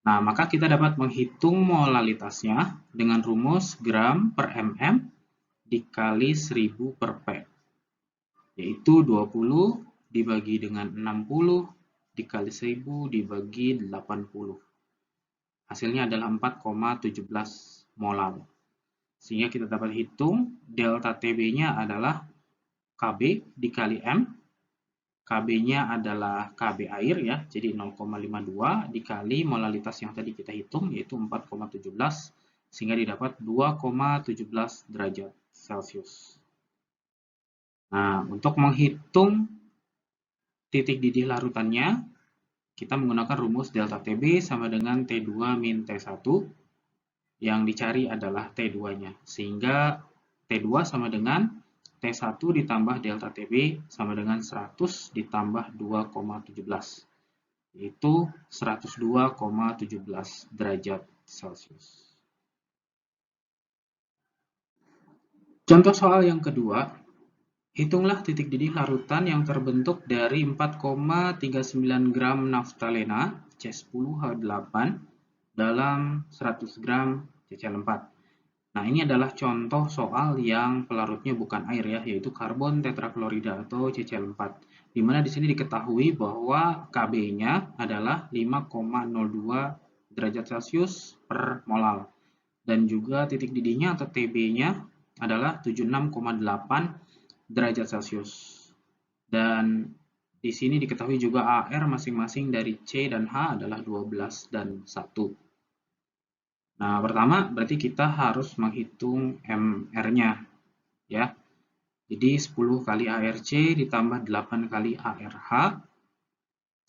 Nah, maka kita dapat menghitung molalitasnya dengan rumus gram per mm dikali 1000 per P, yaitu 20 dibagi dengan 60 dikali 1000 dibagi 80. Hasilnya adalah 4,17 molar. Sehingga kita dapat hitung delta TB-nya adalah KB dikali M. KB-nya adalah KB air ya, jadi 0,52 dikali molalitas yang tadi kita hitung yaitu 4,17 sehingga didapat 2,17 derajat Celcius. Nah, untuk menghitung titik didih larutannya, kita menggunakan rumus delta TB sama dengan T2 min T1. Yang dicari adalah T2-nya, sehingga T2 sama dengan T1 ditambah delta TB sama dengan 100 ditambah 2,17, yaitu 102,17 derajat Celcius. Contoh soal yang kedua, hitunglah titik didih larutan yang terbentuk dari 4,39 gram naftalena C10H8 dalam 100 gram CCl4. Nah, ini adalah contoh soal yang pelarutnya bukan air ya, yaitu karbon tetraklorida atau CCl4. Di mana di sini diketahui bahwa Kb-nya adalah 5,02 derajat Celcius per molal. Dan juga titik didihnya atau Tb-nya adalah 76,8 derajat Celcius. Dan di sini diketahui juga AR masing-masing dari C dan H adalah 12 dan 1. Nah, pertama berarti kita harus menghitung MR-nya ya. Jadi 10 kali ARC ditambah 8 kali ARH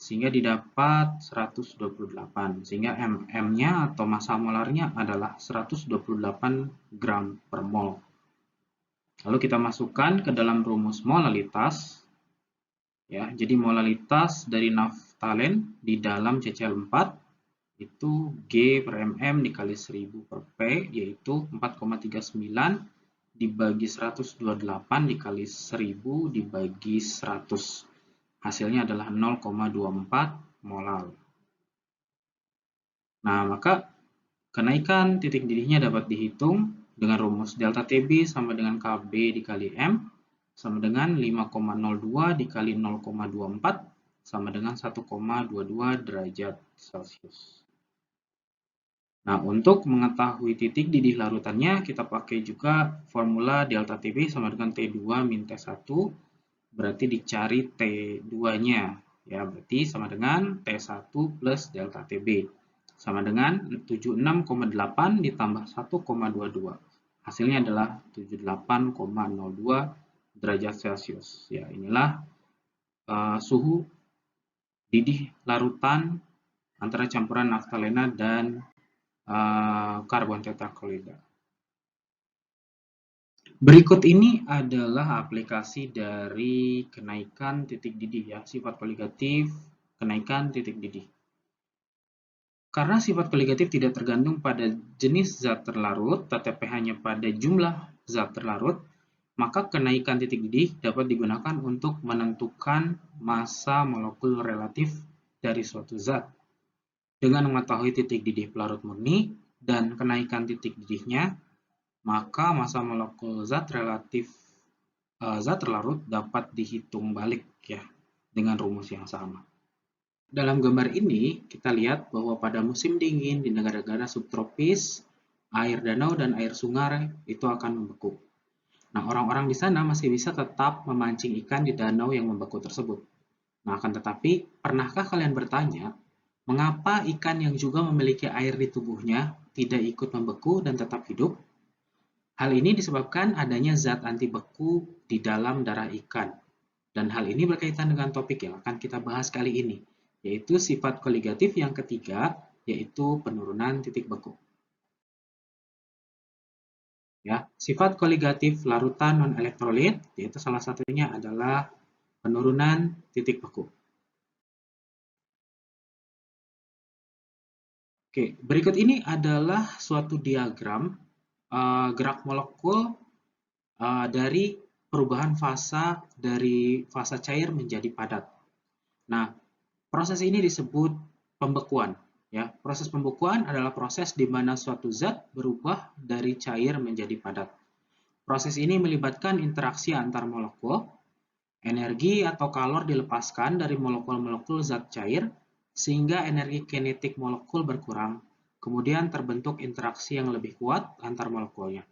sehingga didapat 128. Sehingga MM-nya atau massa molarnya adalah 128 gram per mol. Lalu kita masukkan ke dalam rumus molalitas ya. Jadi molalitas dari naftalen di dalam CCl4 itu G per mm dikali 1000 per P, yaitu 4,39 dibagi 128 dikali 1000 dibagi 100. Hasilnya adalah 0,24 molal. Nah, maka kenaikan titik didihnya dapat dihitung dengan rumus delta TB sama dengan KB dikali M sama dengan 5,02 dikali 0,24 sama dengan 1,22 derajat Celcius. Nah, untuk mengetahui titik didih larutannya, kita pakai juga formula delta TB sama dengan T2 min T1, berarti dicari T2-nya. Ya, berarti sama dengan T1 plus delta TB. Sama dengan 76,8 ditambah 1,22. Hasilnya adalah 78,02 derajat Celcius. Ya, inilah suhu didih larutan antara campuran naftalena dan karbon tetraklorida. Berikut ini adalah aplikasi dari kenaikan titik didih ya, sifat koligatif kenaikan titik didih. Karena sifat koligatif tidak tergantung pada jenis zat terlarut, tetapi hanya pada jumlah zat terlarut, maka kenaikan titik didih dapat digunakan untuk menentukan massa molekul relatif dari suatu zat. Dengan mengetahui titik didih pelarut murni dan kenaikan titik didihnya, maka massa molekul zat relatif zat terlarut dapat dihitung balik ya dengan rumus yang sama. Dalam gambar ini kita lihat bahwa pada musim dingin di negara-negara subtropis, air danau dan air sungai itu akan membeku. Nah, orang-orang di sana masih bisa tetap memancing ikan di danau yang membeku tersebut. Nah, akan tetapi, pernahkah kalian bertanya, mengapa ikan yang juga memiliki air di tubuhnya tidak ikut membeku dan tetap hidup? Hal ini disebabkan adanya zat anti beku di dalam darah ikan. Dan hal ini berkaitan dengan topik yang akan kita bahas kali ini, yaitu sifat koligatif yang ketiga, yaitu penurunan titik beku. Ya, sifat koligatif larutan non-elektrolit, yaitu salah satunya adalah penurunan titik beku. Oke, berikut ini adalah suatu diagram gerak molekul dari perubahan fasa dari fasa cair menjadi padat. Nah, proses ini disebut pembekuan. Ya, proses pembekuan adalah proses di mana suatu zat berubah dari cair menjadi padat. Proses ini melibatkan interaksi antar molekul, energi atau kalor dilepaskan dari molekul-molekul zat cair sehingga energi kinetik molekul berkurang, kemudian terbentuk interaksi yang lebih kuat antar molekulnya.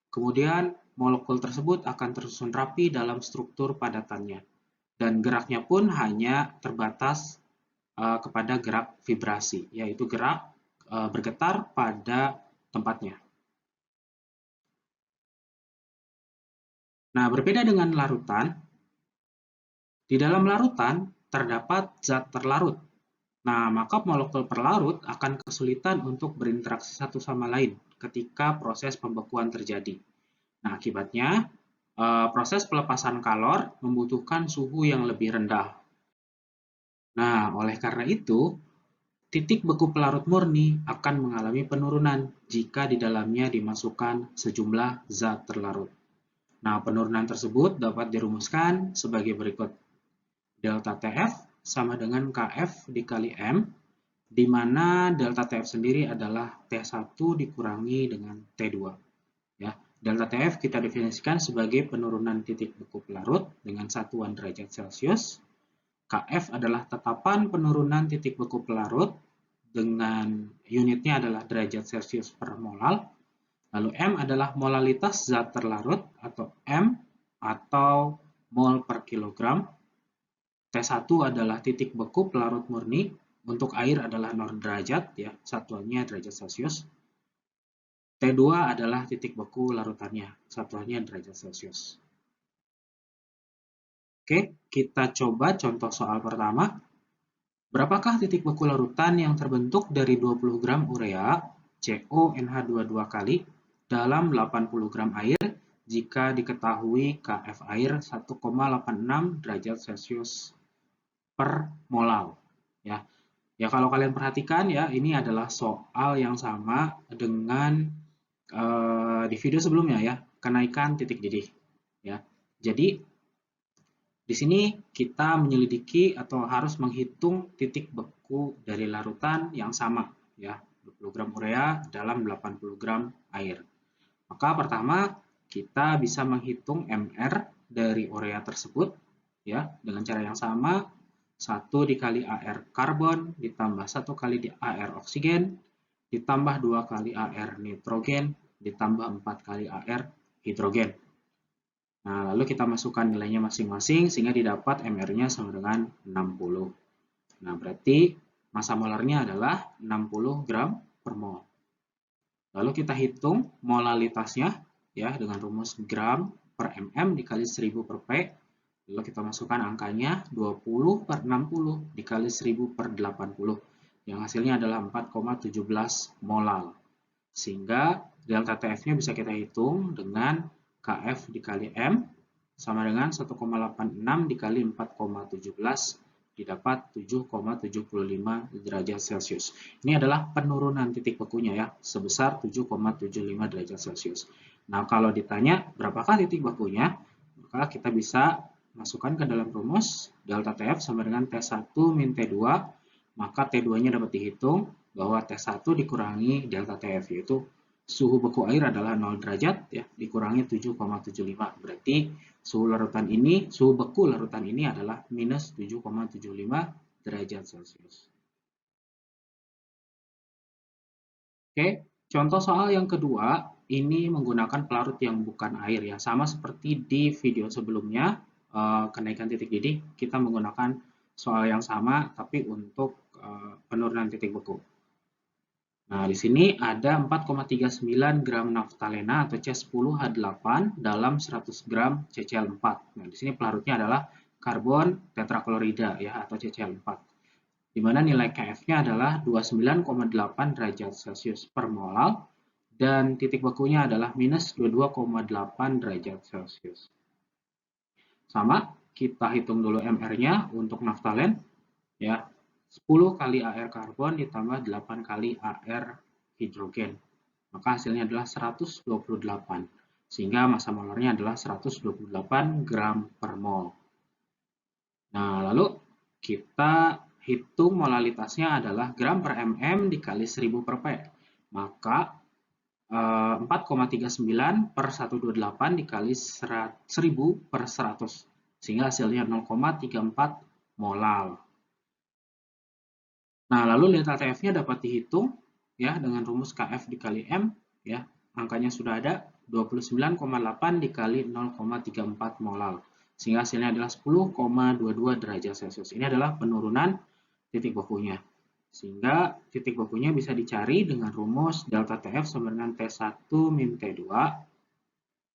Kemudian, molekul tersebut akan tersusun rapi dalam struktur padatannya, dan geraknya pun hanya terbatas kepada gerak vibrasi, yaitu gerak bergetar pada tempatnya. Nah, berbeda dengan larutan, di dalam larutan terdapat zat terlarut. Nah, maka molekul perlarut akan kesulitan untuk berinteraksi satu sama lain ketika proses pembekuan terjadi. Nah, akibatnya proses pelepasan kalor membutuhkan suhu yang lebih rendah. Nah, oleh karena itu, titik beku pelarut murni akan mengalami penurunan jika di dalamnya dimasukkan sejumlah zat terlarut. Nah, penurunan tersebut dapat dirumuskan sebagai berikut. Delta TF sama dengan KF dikali M, di mana delta TF sendiri adalah T1 dikurangi dengan T2. Ya, delta TF kita definisikan sebagai penurunan titik beku pelarut dengan satuan derajat Celcius. KF adalah tetapan penurunan titik beku pelarut dengan unitnya adalah derajat Celcius per molal. Lalu M adalah molalitas zat terlarut atau M atau mol per kilogram. T1 adalah titik beku pelarut murni. Untuk air adalah 0 derajat, ya, satuannya derajat Celcius. T2 adalah titik beku larutannya, satuannya derajat Celcius. Oke, kita coba contoh soal pertama. Berapakah titik beku larutan yang terbentuk dari 20 gram urea CONH22 kali dalam 80 gram air jika diketahui KF air 1,86 derajat Celcius per molal? Ya, ya kalau kalian perhatikan ya, ini adalah soal yang sama dengan di video sebelumnya ya, kenaikan titik didih. Ya, jadi di sini kita menyelidiki atau harus menghitung titik beku dari larutan yang sama ya, 20 gram urea dalam 80 gram air. Maka pertama kita bisa menghitung MR dari urea tersebut ya dengan cara yang sama, 1 dikali AR karbon ditambah 1 kali AR oksigen ditambah 2 kali AR nitrogen ditambah 4 kali AR hidrogen. Nah, lalu kita masukkan nilainya masing-masing sehingga didapat MR-nya sama dengan 60. Nah, berarti massa molarnya adalah 60 gram per mol. Lalu kita hitung molalitasnya ya dengan rumus gram per mm dikali 1000 per P. Lalu kita masukkan angkanya 20 per 60 dikali 1000 per 80. Yang hasilnya adalah 4,17 molal. Sehingga delta TF-nya bisa kita hitung dengan KF dikali M sama dengan 1,86 dikali 4,17 didapat 7,75 derajat Celcius. Ini adalah penurunan titik bekunya ya, sebesar 7,75 derajat Celcius. Nah, kalau ditanya berapakah titik bekunya, maka kita bisa masukkan ke dalam rumus delta TF sama dengan T1 min T2, maka T2-nya dapat dihitung bahwa T1 dikurangi delta TF, yaitu suhu beku air adalah 0 derajat ya, dikurangi 7,75. Berarti suhu beku larutan ini adalah minus 7,75 derajat Celcius. Oke, contoh soal yang kedua, ini menggunakan pelarut yang bukan air ya. Sama seperti di video sebelumnya, kenaikan titik didih, kita menggunakan soal yang sama, tapi untuk penurunan titik beku. Nah, di sini ada 4,39 gram naftalena atau C10H8 dalam 100 gram CCl4. Nah, di sini pelarutnya adalah karbon tetraklorida ya atau CCl4. Di mana nilai KF-nya adalah 29,8 derajat Celcius per molal dan titik bekunya adalah minus 22,8 derajat Celcius. Sama, kita hitung dulu MR-nya untuk naftalen ya. 10 kali AR karbon ditambah 8 kali AR hidrogen. Maka hasilnya adalah 128. Sehingga massa molarnya adalah 128 gram per mol. Nah, lalu kita hitung molalitasnya adalah gram per mm dikali 1000 per P. Maka 4,39 per 128 dikali 1000 per 100. Sehingga hasilnya 0,34 molal. Nah, lalu delta TF-nya dapat dihitung ya dengan rumus KF dikali M ya. Angkanya sudah ada 29,8 dikali 0,34 molal. Sehingga hasilnya adalah 10,22 derajat Celcius. Ini adalah penurunan titik bekunya. Sehingga titik bekunya bisa dicari dengan rumus delta TF sama dengan T1 min T2.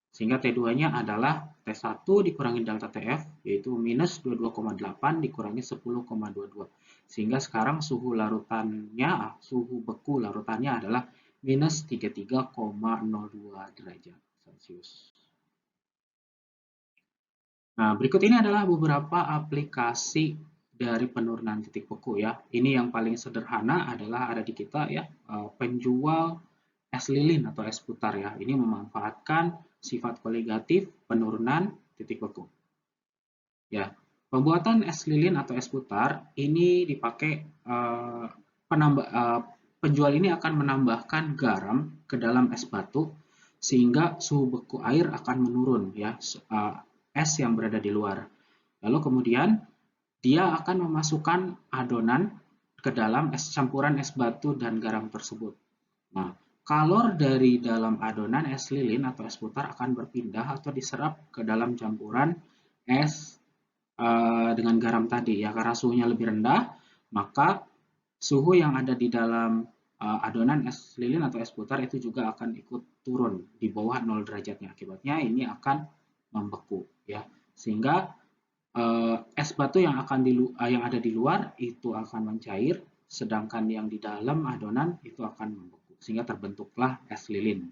Sehingga T2-nya adalah T1 dikurangi delta TF, yaitu minus 22,8 dikurangi 10,22. Sehingga sekarang suhu beku larutannya adalah minus 33,02 derajat Celcius. Nah, berikut ini adalah beberapa aplikasi dari penurunan titik beku ya. Ini yang paling sederhana adalah ada di kita ya, penjual es lilin atau es putar ya. Ini memanfaatkan sifat koligatif penurunan titik beku. Ya, pembuatan es lilin atau es putar ini dipakai penjual ini akan menambahkan garam ke dalam es batu sehingga suhu beku air akan menurun ya, es yang berada di luar. Lalu kemudian dia akan memasukkan adonan ke dalam campuran es batu dan garam tersebut. Nah, kalor dari dalam adonan es lilin atau es putar akan berpindah atau diserap ke dalam campuran es dengan garam tadi ya, karena suhunya lebih rendah, maka suhu yang ada di dalam adonan es lilin atau es putar itu juga akan ikut turun di bawah 0 derajatnya. Akibatnya ini akan membeku ya. Sehingga es batu yang yang ada di luar itu akan mencair, sedangkan yang di dalam adonan itu akan membeku. Sehingga terbentuklah es lilin.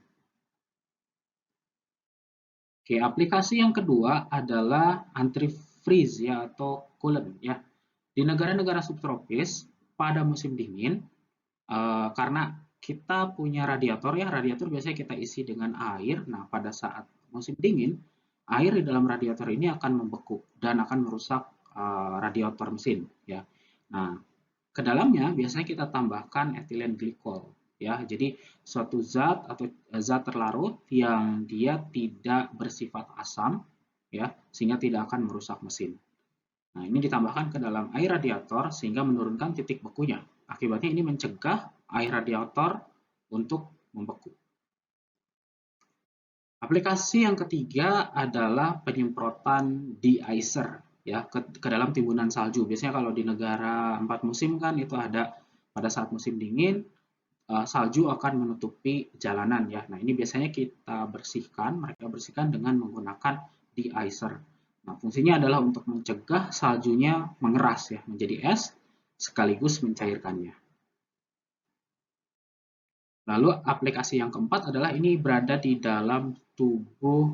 Oke, aplikasi yang kedua adalah antifreeze ya atau coolant ya. Di negara-negara subtropis pada musim dingin karena kita punya radiator ya, radiator biasanya kita isi dengan air. Nah, pada saat musim dingin, air di dalam radiator ini akan membeku dan akan merusak radiator mesin ya. Nah, ke dalamnya biasanya kita tambahkan etilen glikol ya. Jadi suatu zat atau zat terlarut yang dia tidak bersifat asam ya, sehingga tidak akan merusak mesin. Nah, ini ditambahkan ke dalam air radiator sehingga menurunkan titik bekunya. Akibatnya ini mencegah air radiator untuk membeku. Aplikasi yang ketiga adalah penyemprotan de-icer ya ke dalam timbunan salju. Biasanya kalau di negara 4 musim kan itu ada pada saat musim dingin salju akan menutupi jalanan ya. Nah, ini biasanya kita bersihkan, mereka bersihkan dengan menggunakan de-icer. Nah, fungsinya adalah untuk mencegah saljunya mengeras ya, menjadi es sekaligus mencairkannya. Lalu aplikasi yang keempat adalah ini berada di dalam tubuh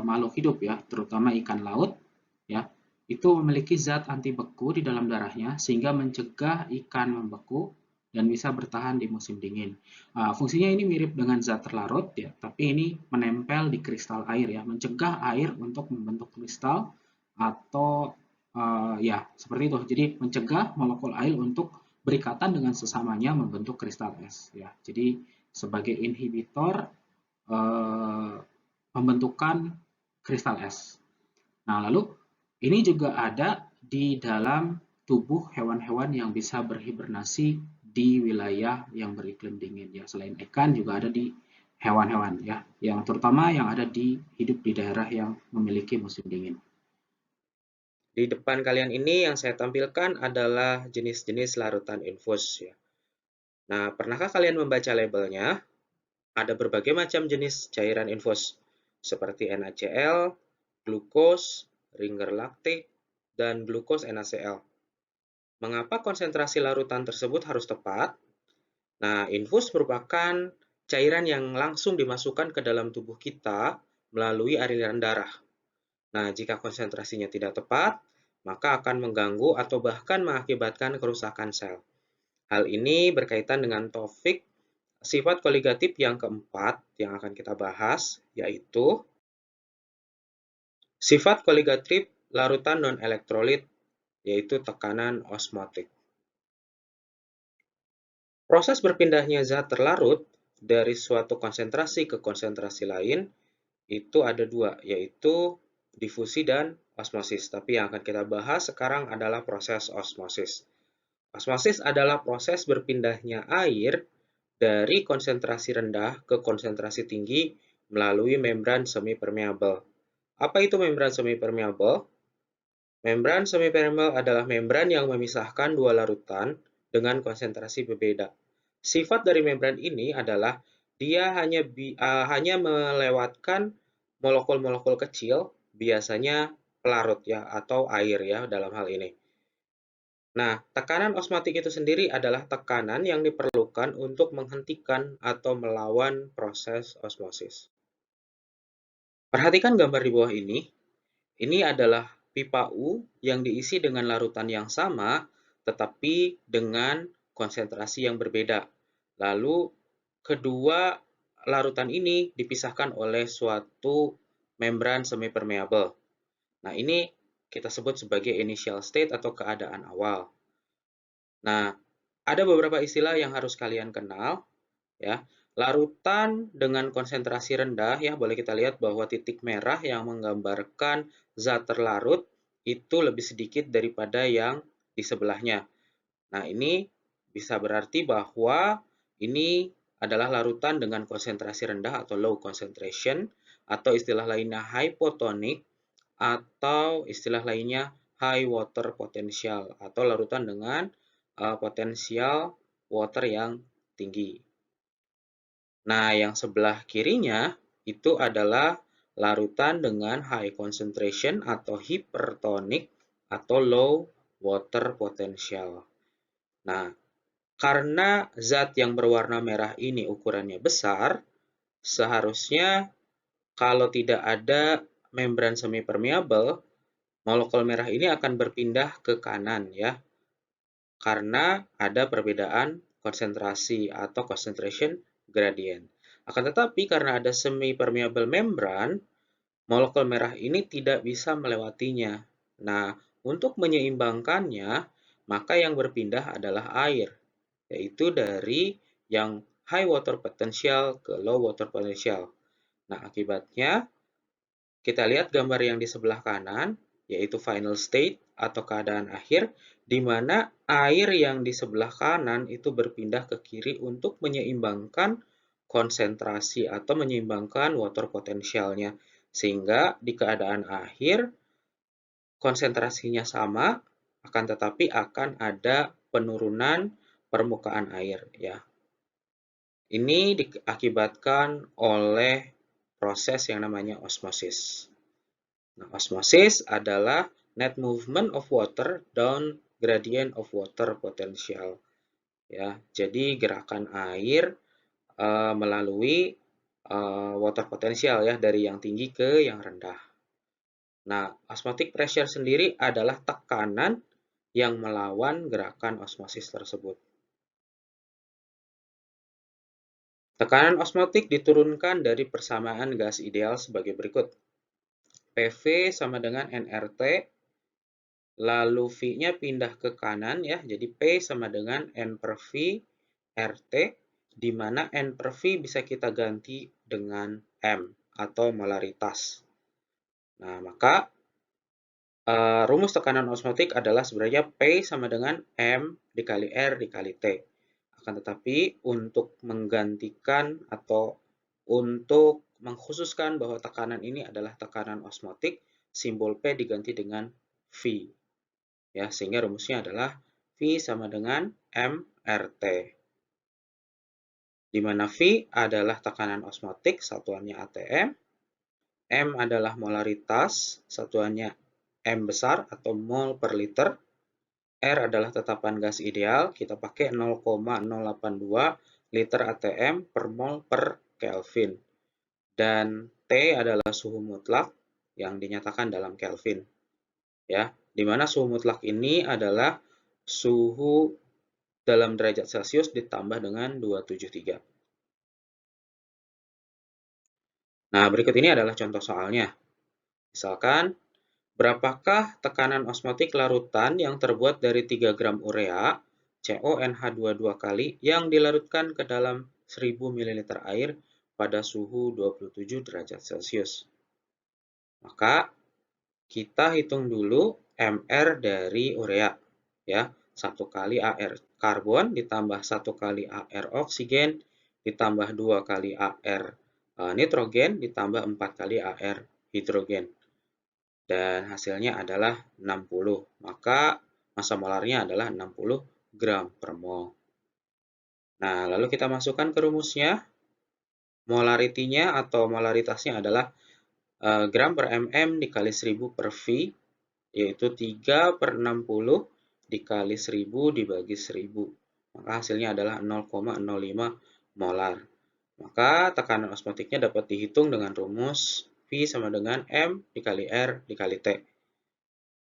makhluk hidup ya, terutama ikan laut ya. Itu memiliki zat anti beku di dalam darahnya sehingga mencegah ikan membeku dan bisa bertahan di musim dingin. Fungsinya ini mirip dengan zat terlarut ya, tapi ini menempel di kristal air ya, mencegah air untuk membentuk kristal atau ya seperti itu. Jadi mencegah molekul air untuk berikatan dengan sesamanya membentuk kristal es ya. Jadi sebagai inhibitor pembentukan kristal es. Nah, lalu ini juga ada di dalam tubuh hewan-hewan yang bisa berhibernasi di wilayah yang beriklim dingin ya. Selain ikan juga ada di hewan-hewan ya, yang terutama yang ada hidup di daerah yang memiliki musim dingin. Di depan kalian ini yang saya tampilkan adalah jenis-jenis larutan infus ya. Nah, pernahkah kalian membaca labelnya? Ada berbagai macam jenis cairan infus seperti NaCl, glukos, ringer laktik, dan glukos NaCl. Mengapa konsentrasi larutan tersebut harus tepat? Nah, infus merupakan cairan yang langsung dimasukkan ke dalam tubuh kita melalui aliran darah. Nah, jika konsentrasinya tidak tepat, maka akan mengganggu atau bahkan mengakibatkan kerusakan sel. Hal ini berkaitan dengan topik sifat koligatif yang keempat yang akan kita bahas, yaitu sifat koligatif larutan non-elektrolit, yaitu tekanan osmotik. Proses berpindahnya zat terlarut dari suatu konsentrasi ke konsentrasi lain itu ada dua, yaitu difusi dan osmosis. Tapi yang akan kita bahas sekarang adalah proses osmosis. Osmosis adalah proses berpindahnya air dari konsentrasi rendah ke konsentrasi tinggi melalui membran semipermeabel. Apa itu membran semipermeabel? Membran semipermeabel adalah membran yang memisahkan dua larutan dengan konsentrasi berbeda. Sifat dari membran ini adalah dia hanya melewatkan molekul-molekul kecil, biasanya pelarut ya atau air ya dalam hal ini. Nah, tekanan osmotik itu sendiri adalah tekanan yang diperlukan untuk menghentikan atau melawan proses osmosis. Perhatikan gambar di bawah ini. Ini adalah pipa U yang diisi dengan larutan yang sama, tetapi dengan konsentrasi yang berbeda. Lalu, kedua larutan ini dipisahkan oleh suatu membran semipermeable. Nah, ini kita sebut sebagai initial state atau keadaan awal. Nah, ada beberapa istilah yang harus kalian kenal, ya. Larutan dengan konsentrasi rendah, ya, boleh kita lihat bahwa titik merah yang menggambarkan zat terlarut itu lebih sedikit daripada yang di sebelahnya. Nah, ini bisa berarti bahwa ini adalah larutan dengan konsentrasi rendah atau low concentration, atau istilah lainnya hypotonic, atau istilah lainnya high water potential, atau larutan dengan potensial water yang tinggi. Nah, yang sebelah kirinya itu adalah larutan dengan high concentration atau hypertonic atau low water potential. Nah, karena zat yang berwarna merah ini ukurannya besar, seharusnya kalau tidak ada membran semipermeable, molekul merah ini akan berpindah ke kanan, ya, karena ada perbedaan konsentrasi atau concentration gradient. Akan tetapi karena ada semi-permeable membran, molekul merah ini tidak bisa melewatinya. Nah, untuk menyeimbangkannya, maka yang berpindah adalah air, yaitu dari yang high water potential ke low water potential. Nah, akibatnya kita lihat gambar yang di sebelah kanan, yaitu final state atau keadaan akhir, di mana air yang di sebelah kanan itu berpindah ke kiri untuk menyeimbangkan konsentrasi atau menyeimbangkan water potensialnya. Sehingga di keadaan akhir, konsentrasinya sama, akan tetapi akan ada penurunan permukaan air, ya. Ini diakibatkan oleh proses yang namanya osmosis. Nah, osmosis adalah net movement of water down gradient of water potential. Ya, jadi gerakan air melalui water potential, ya, dari yang tinggi ke yang rendah. Nah, osmotic pressure sendiri adalah tekanan yang melawan gerakan osmosis tersebut. Tekanan osmotik diturunkan dari persamaan gas ideal sebagai berikut. PV sama dengan nRT, lalu V-nya pindah ke kanan, ya, jadi P sama dengan N per V RT, di mana N per V bisa kita ganti dengan M atau molaritas. Nah, maka rumus tekanan osmotik adalah sebenarnya P sama dengan M dikali R dikali T. Akan tetapi untuk menggantikan atau untuk mengkhususkan bahwa tekanan ini adalah tekanan osmotik, simbol P diganti dengan V. Ya, sehingga rumusnya adalah V sama dengan MRT. Di mana V adalah tekanan osmotik, satuannya atm. M adalah molaritas, satuannya M besar atau mol per liter. R adalah tetapan gas ideal, kita pakai 0,082 liter atm per mol per Kelvin. Dan T adalah suhu mutlak yang dinyatakan dalam Kelvin. Ya, di mana suhu mutlak ini adalah suhu dalam derajat Celcius ditambah dengan 273. Nah, berikut ini adalah contoh soalnya. Misalkan, berapakah tekanan osmotik larutan yang terbuat dari 3 gram urea, CONH22 kali, yang dilarutkan ke dalam 1000 ml air pada suhu 27 derajat Celcius. Maka kita hitung dulu MR dari urea, ya. 1 kali AR karbon ditambah 1 kali AR oksigen ditambah 2 kali AR nitrogen ditambah 4 kali AR hidrogen. Dan hasilnya adalah 60. Maka massa molarnya adalah 60 gram per mol. Nah, lalu kita masukkan ke rumusnya. Molarity-nya atau molaritasnya adalah gram per mm dikali 1000 per V, yaitu 3 per 60 dikali 1000 dibagi 1000. Maka hasilnya adalah 0,05 molar. Maka tekanan osmotiknya dapat dihitung dengan rumus V V sama dengan M dikali R dikali T.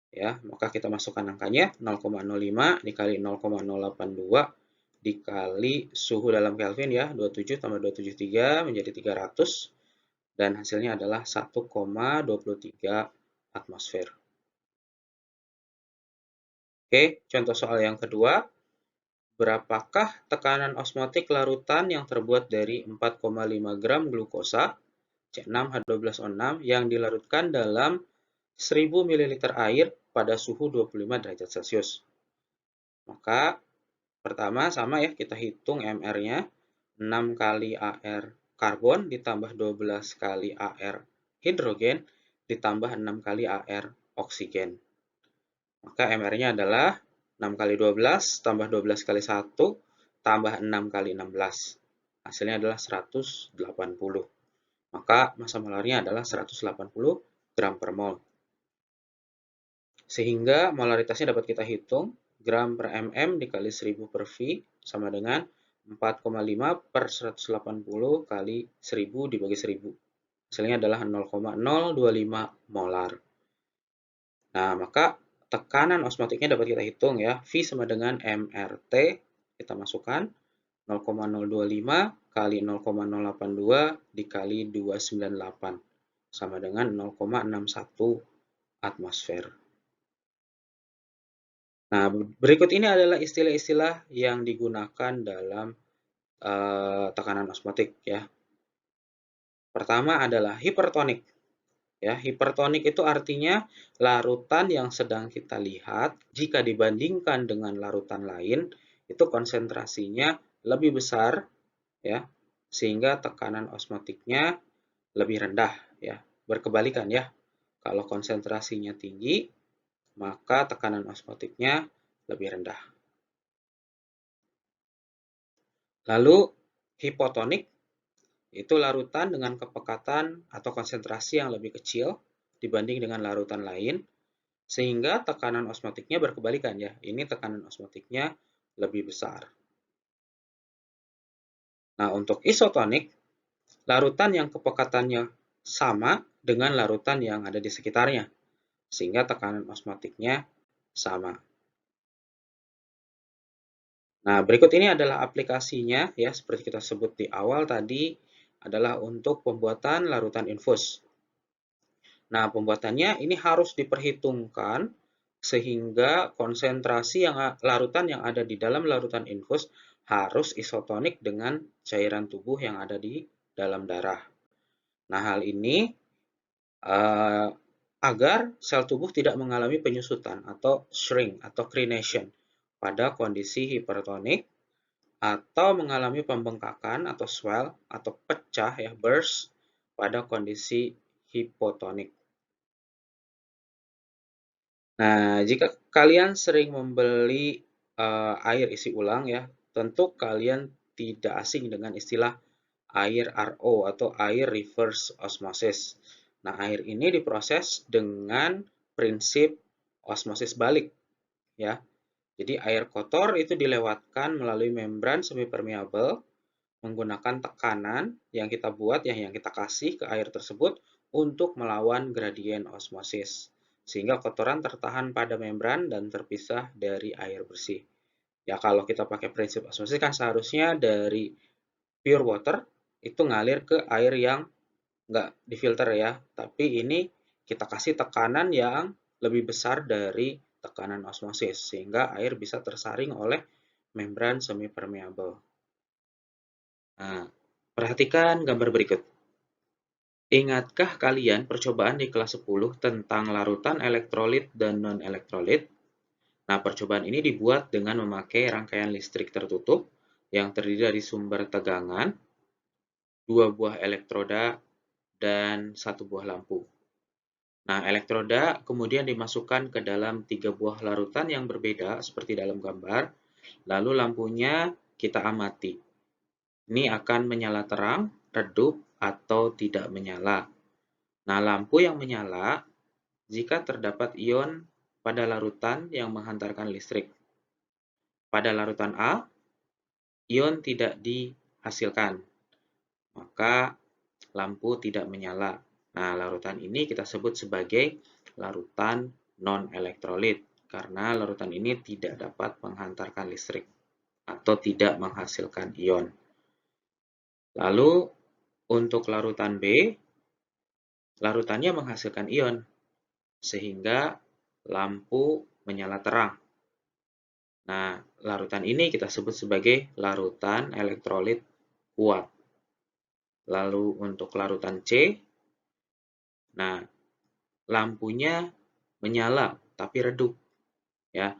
Ya, maka kita masukkan angkanya 0,05 dikali 0,082 dikali suhu dalam Kelvin ya, 27 tambah 273 menjadi 300 dan hasilnya adalah 1,23 atmosfer. Oke, contoh soal yang kedua. Berapakah tekanan osmotik larutan yang terbuat dari 4,5 gram glukosa C6H12O6 yang dilarutkan dalam 1000 ml air pada suhu 25 derajat Celcius? Maka pertama sama ya, kita hitung MR-nya 6 kali AR karbon ditambah 12 kali AR hidrogen ditambah 6 kali AR oksigen. Maka MR-nya adalah 6 kali 12 tambah 12 kali 1 tambah 6 kali 16. Hasilnya adalah 180. Maka massa molarnya adalah 180 gram per mol. Sehingga molaritasnya dapat kita hitung. Gram per mm dikali 1000 per V sama dengan 4,5 per 180 kali 1000 dibagi 1000. Hasilnya adalah 0,025 molar. Nah, maka tekanan osmotiknya dapat kita hitung ya. V sama dengan MRT. Kita masukkan 0,025 kali 0,082 dikali 298. Sama dengan 0,61 atmosfer. Nah, berikut ini adalah istilah-istilah yang digunakan dalam tekanan osmotik ya. Pertama adalah hipertonik. Ya, hipertonik itu artinya larutan yang sedang kita lihat jika dibandingkan dengan larutan lain itu konsentrasinya lebih besar ya, sehingga tekanan osmotiknya lebih rendah ya. Berkebalikan ya. Kalau konsentrasinya tinggi, maka tekanan osmotiknya lebih rendah. Lalu hipotonik itu larutan dengan kepekatan atau konsentrasi yang lebih kecil dibanding dengan larutan lain, sehingga tekanan osmotiknya berkebalikan ya. Ini tekanan osmotiknya lebih besar. Nah, untuk isotonik, larutan yang kepekatannya sama dengan larutan yang ada di sekitarnya, sehingga tekanan osmotiknya sama. Nah, berikut ini adalah aplikasinya ya, seperti kita sebut di awal tadi, adalah untuk pembuatan larutan infus. Nah, pembuatannya ini harus diperhitungkan sehingga konsentrasi larutan yang ada di dalam larutan infus harus isotonik dengan cairan tubuh yang ada di dalam darah. Nah, hal ini agar sel tubuh tidak mengalami penyusutan atau shrink atau crenation pada kondisi hipertonik atau mengalami pembengkakan atau swell atau pecah ya, burst pada kondisi hipotonik. Nah, jika kalian sering membeli air isi ulang ya, tentu kalian tidak asing dengan istilah air RO atau air reverse osmosis. Nah, air ini diproses dengan prinsip osmosis balik ya. Jadi air kotor itu dilewatkan melalui membran semipermeable menggunakan tekanan yang kita buat, yang kita kasih ke air tersebut untuk melawan gradien osmosis. Sehingga kotoran tertahan pada membran dan terpisah dari air bersih. Ya, kalau kita pakai prinsip osmosis kan seharusnya dari pure water itu ngalir ke air yang nggak difilter ya. Tapi ini kita kasih tekanan yang lebih besar dari tekanan osmosis, sehingga air bisa tersaring oleh membran semipermeable. Nah, perhatikan gambar berikut. Ingatkah kalian percobaan di kelas 10 tentang larutan elektrolit dan non-elektrolit? Nah, percobaan ini dibuat dengan memakai rangkaian listrik tertutup yang terdiri dari sumber tegangan, 2 buah elektroda, dan 1 buah lampu. Nah, elektroda kemudian dimasukkan ke dalam 3 buah larutan yang berbeda seperti dalam gambar, lalu lampunya kita amati. Ini akan menyala terang, redup, atau tidak menyala. Nah, lampu yang menyala jika terdapat ion pada larutan yang menghantarkan listrik. Pada larutan A, ion tidak dihasilkan, maka lampu tidak menyala. Nah, larutan ini kita sebut sebagai larutan non-elektrolit karena larutan ini tidak dapat menghantarkan listrik atau tidak menghasilkan ion. Lalu untuk larutan B, larutannya menghasilkan ion sehingga lampu menyala terang. Nah, larutan ini kita sebut sebagai larutan elektrolit kuat. Lalu untuk larutan C, nah lampunya menyala tapi redup, ya.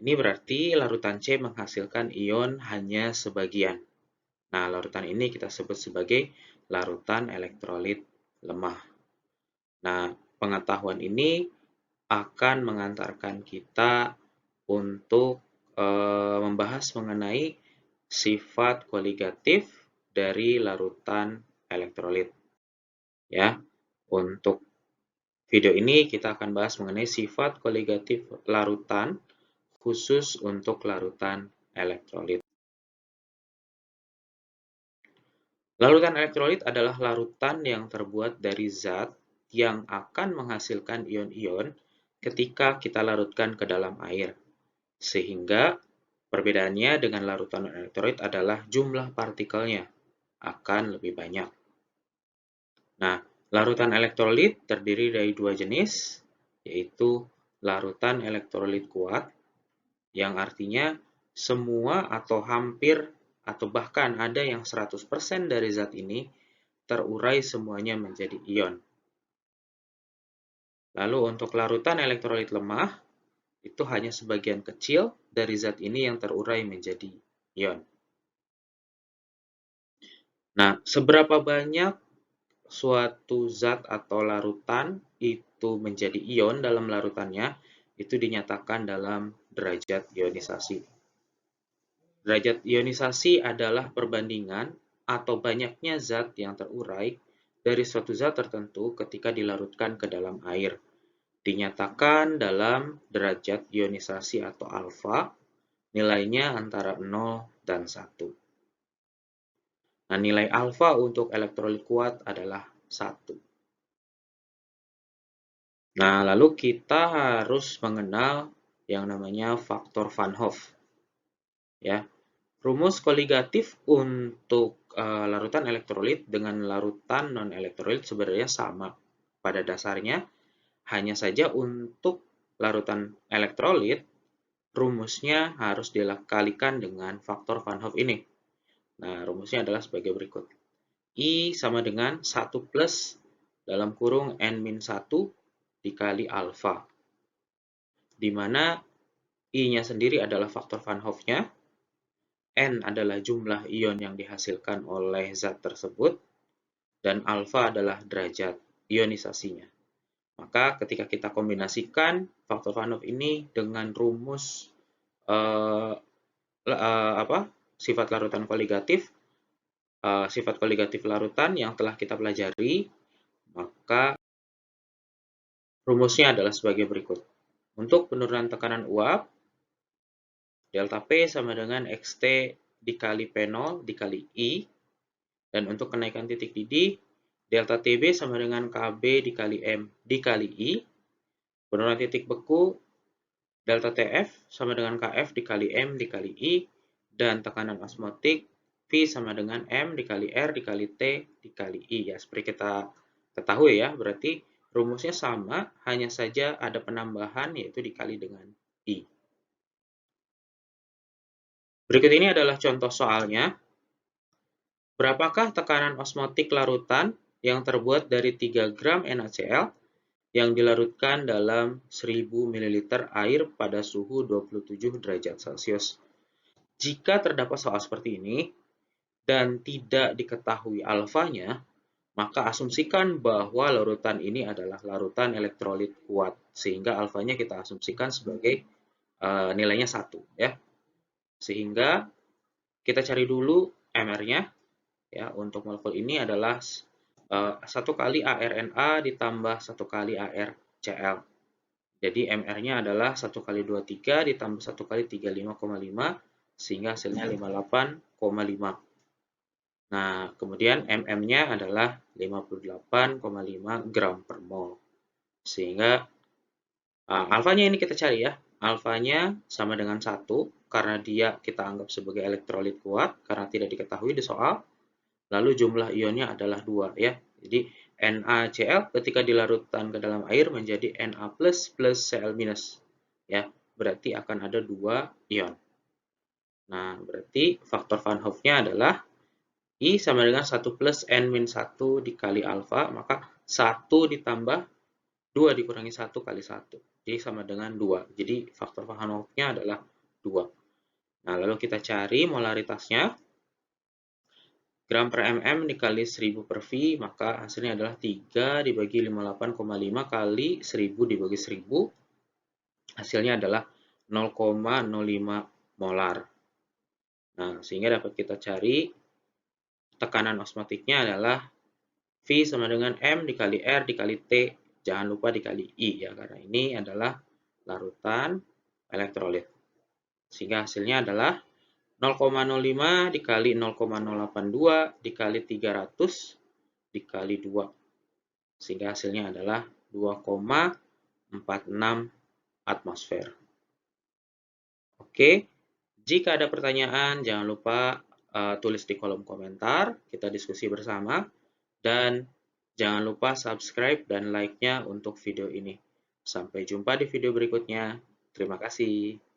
Ini berarti larutan C menghasilkan ion hanya sebagian. Nah, larutan ini kita sebut sebagai larutan elektrolit lemah. Nah, pengetahuan ini akan mengantarkan kita untuk membahas mengenai sifat koligatif dari larutan elektrolit. Ya, untuk video ini kita akan bahas mengenai sifat koligatif larutan khusus untuk larutan elektrolit. Larutan elektrolit adalah larutan yang terbuat dari zat yang akan menghasilkan ion-ion ketika kita larutkan ke dalam air. Sehingga perbedaannya dengan larutan elektrolit adalah jumlah partikelnya akan lebih banyak. Nah, larutan elektrolit terdiri dari dua jenis, yaitu larutan elektrolit kuat, yang artinya semua atau hampir atau bahkan ada yang 100% dari zat ini terurai semuanya menjadi ion. Lalu untuk larutan elektrolit lemah, itu hanya sebagian kecil dari zat ini yang terurai menjadi ion. Nah, seberapa banyak suatu zat atau larutan itu menjadi ion dalam larutannya, itu dinyatakan dalam derajat ionisasi. Derajat ionisasi adalah perbandingan atau banyaknya zat yang terurai dari suatu zat tertentu ketika dilarutkan ke dalam air. Dinyatakan dalam derajat ionisasi atau alfa, nilainya antara 0 dan 1. Nah, nilai alfa untuk elektrolit kuat adalah 1. Nah, lalu kita harus mengenal yang namanya faktor Van Hoff. Ya, rumus koligatif untuk larutan elektrolit dengan larutan non-elektrolit sebenarnya sama pada dasarnya. Hanya saja untuk larutan elektrolit, rumusnya harus dikalikan dengan faktor Van Hoff ini. Nah, rumusnya adalah sebagai berikut. I sama dengan 1 plus dalam kurung N-1 dikali alfa. Di mana I-nya sendiri adalah faktor Van Hoff-nya, N adalah jumlah ion yang dihasilkan oleh zat tersebut, dan alfa adalah derajat ionisasinya. Maka ketika kita kombinasikan faktor Van Hoff ini dengan rumus sifat larutan koligatif, sifat koligatif larutan yang telah kita pelajari, maka rumusnya adalah sebagai berikut. Untuk penurunan tekanan uap, delta P sama dengan XT dikali P0 dikali I. Dan untuk kenaikan titik didih, delta TB sama dengan KB dikali M dikali I. Penurunan titik beku, delta TF sama dengan KF dikali M dikali I. Dan tekanan osmotik, V sama dengan M dikali R dikali T dikali I. Ya, seperti kita ketahui ya, berarti rumusnya sama, hanya saja ada penambahan yaitu dikali dengan I. Berikut ini adalah contoh soalnya. Berapakah tekanan osmotik larutan yang terbuat dari 3 gram NaCl yang dilarutkan dalam 1000 ml air pada suhu 27 derajat Celcius? Jika terdapat soal seperti ini dan tidak diketahui alfanya, maka asumsikan bahwa larutan ini adalah larutan elektrolit kuat, sehingga alfanya kita asumsikan sebagai nilainya 1. Ya. Sehingga kita cari dulu MR-nya. Ya, untuk molekul ini adalah 1 kali ARNA ditambah 1 kali ARCl. Jadi MR-nya adalah 1 kali 23 ditambah 1 kali 35,5 sehingga hasilnya 58,5. Nah, kemudian mm-nya adalah 58,5 gram per mol. Sehingga alfanya ini kita cari ya. Alfanya sama dengan 1 karena dia kita anggap sebagai elektrolit kuat karena tidak diketahui di soal. Lalu jumlah ionnya adalah 2 ya. Jadi NaCl ketika dilarutkan ke dalam air menjadi Na plus Cl minus. Ya, berarti akan ada 2 ion. Nah, berarti faktor Van Hoff-nya adalah I sama dengan 1 plus N-1 dikali alfa, maka 1 ditambah 2 dikurangi 1 kali 1. Jadi sama dengan 2. Jadi faktor Van Hoff-nya adalah 2. Nah, lalu kita cari molaritasnya. Gram per mm dikali 1000 per V, maka hasilnya adalah 3 dibagi 58,5 kali 1000 dibagi 1000. Hasilnya adalah 0,05 molar. Nah, sehingga dapat kita cari tekanan osmotiknya adalah V sama dengan M dikali R dikali T. Jangan lupa dikali I ya, karena ini adalah larutan elektrolit. Sehingga hasilnya adalah 0,05 dikali 0,082 dikali 300 dikali 2. Sehingga hasilnya adalah 2,46 atmosfer. Oke, jika ada pertanyaan jangan lupa tulis di kolom komentar, kita diskusi bersama. Dan jangan lupa subscribe dan like-nya untuk video ini. Sampai jumpa di video berikutnya. Terima kasih.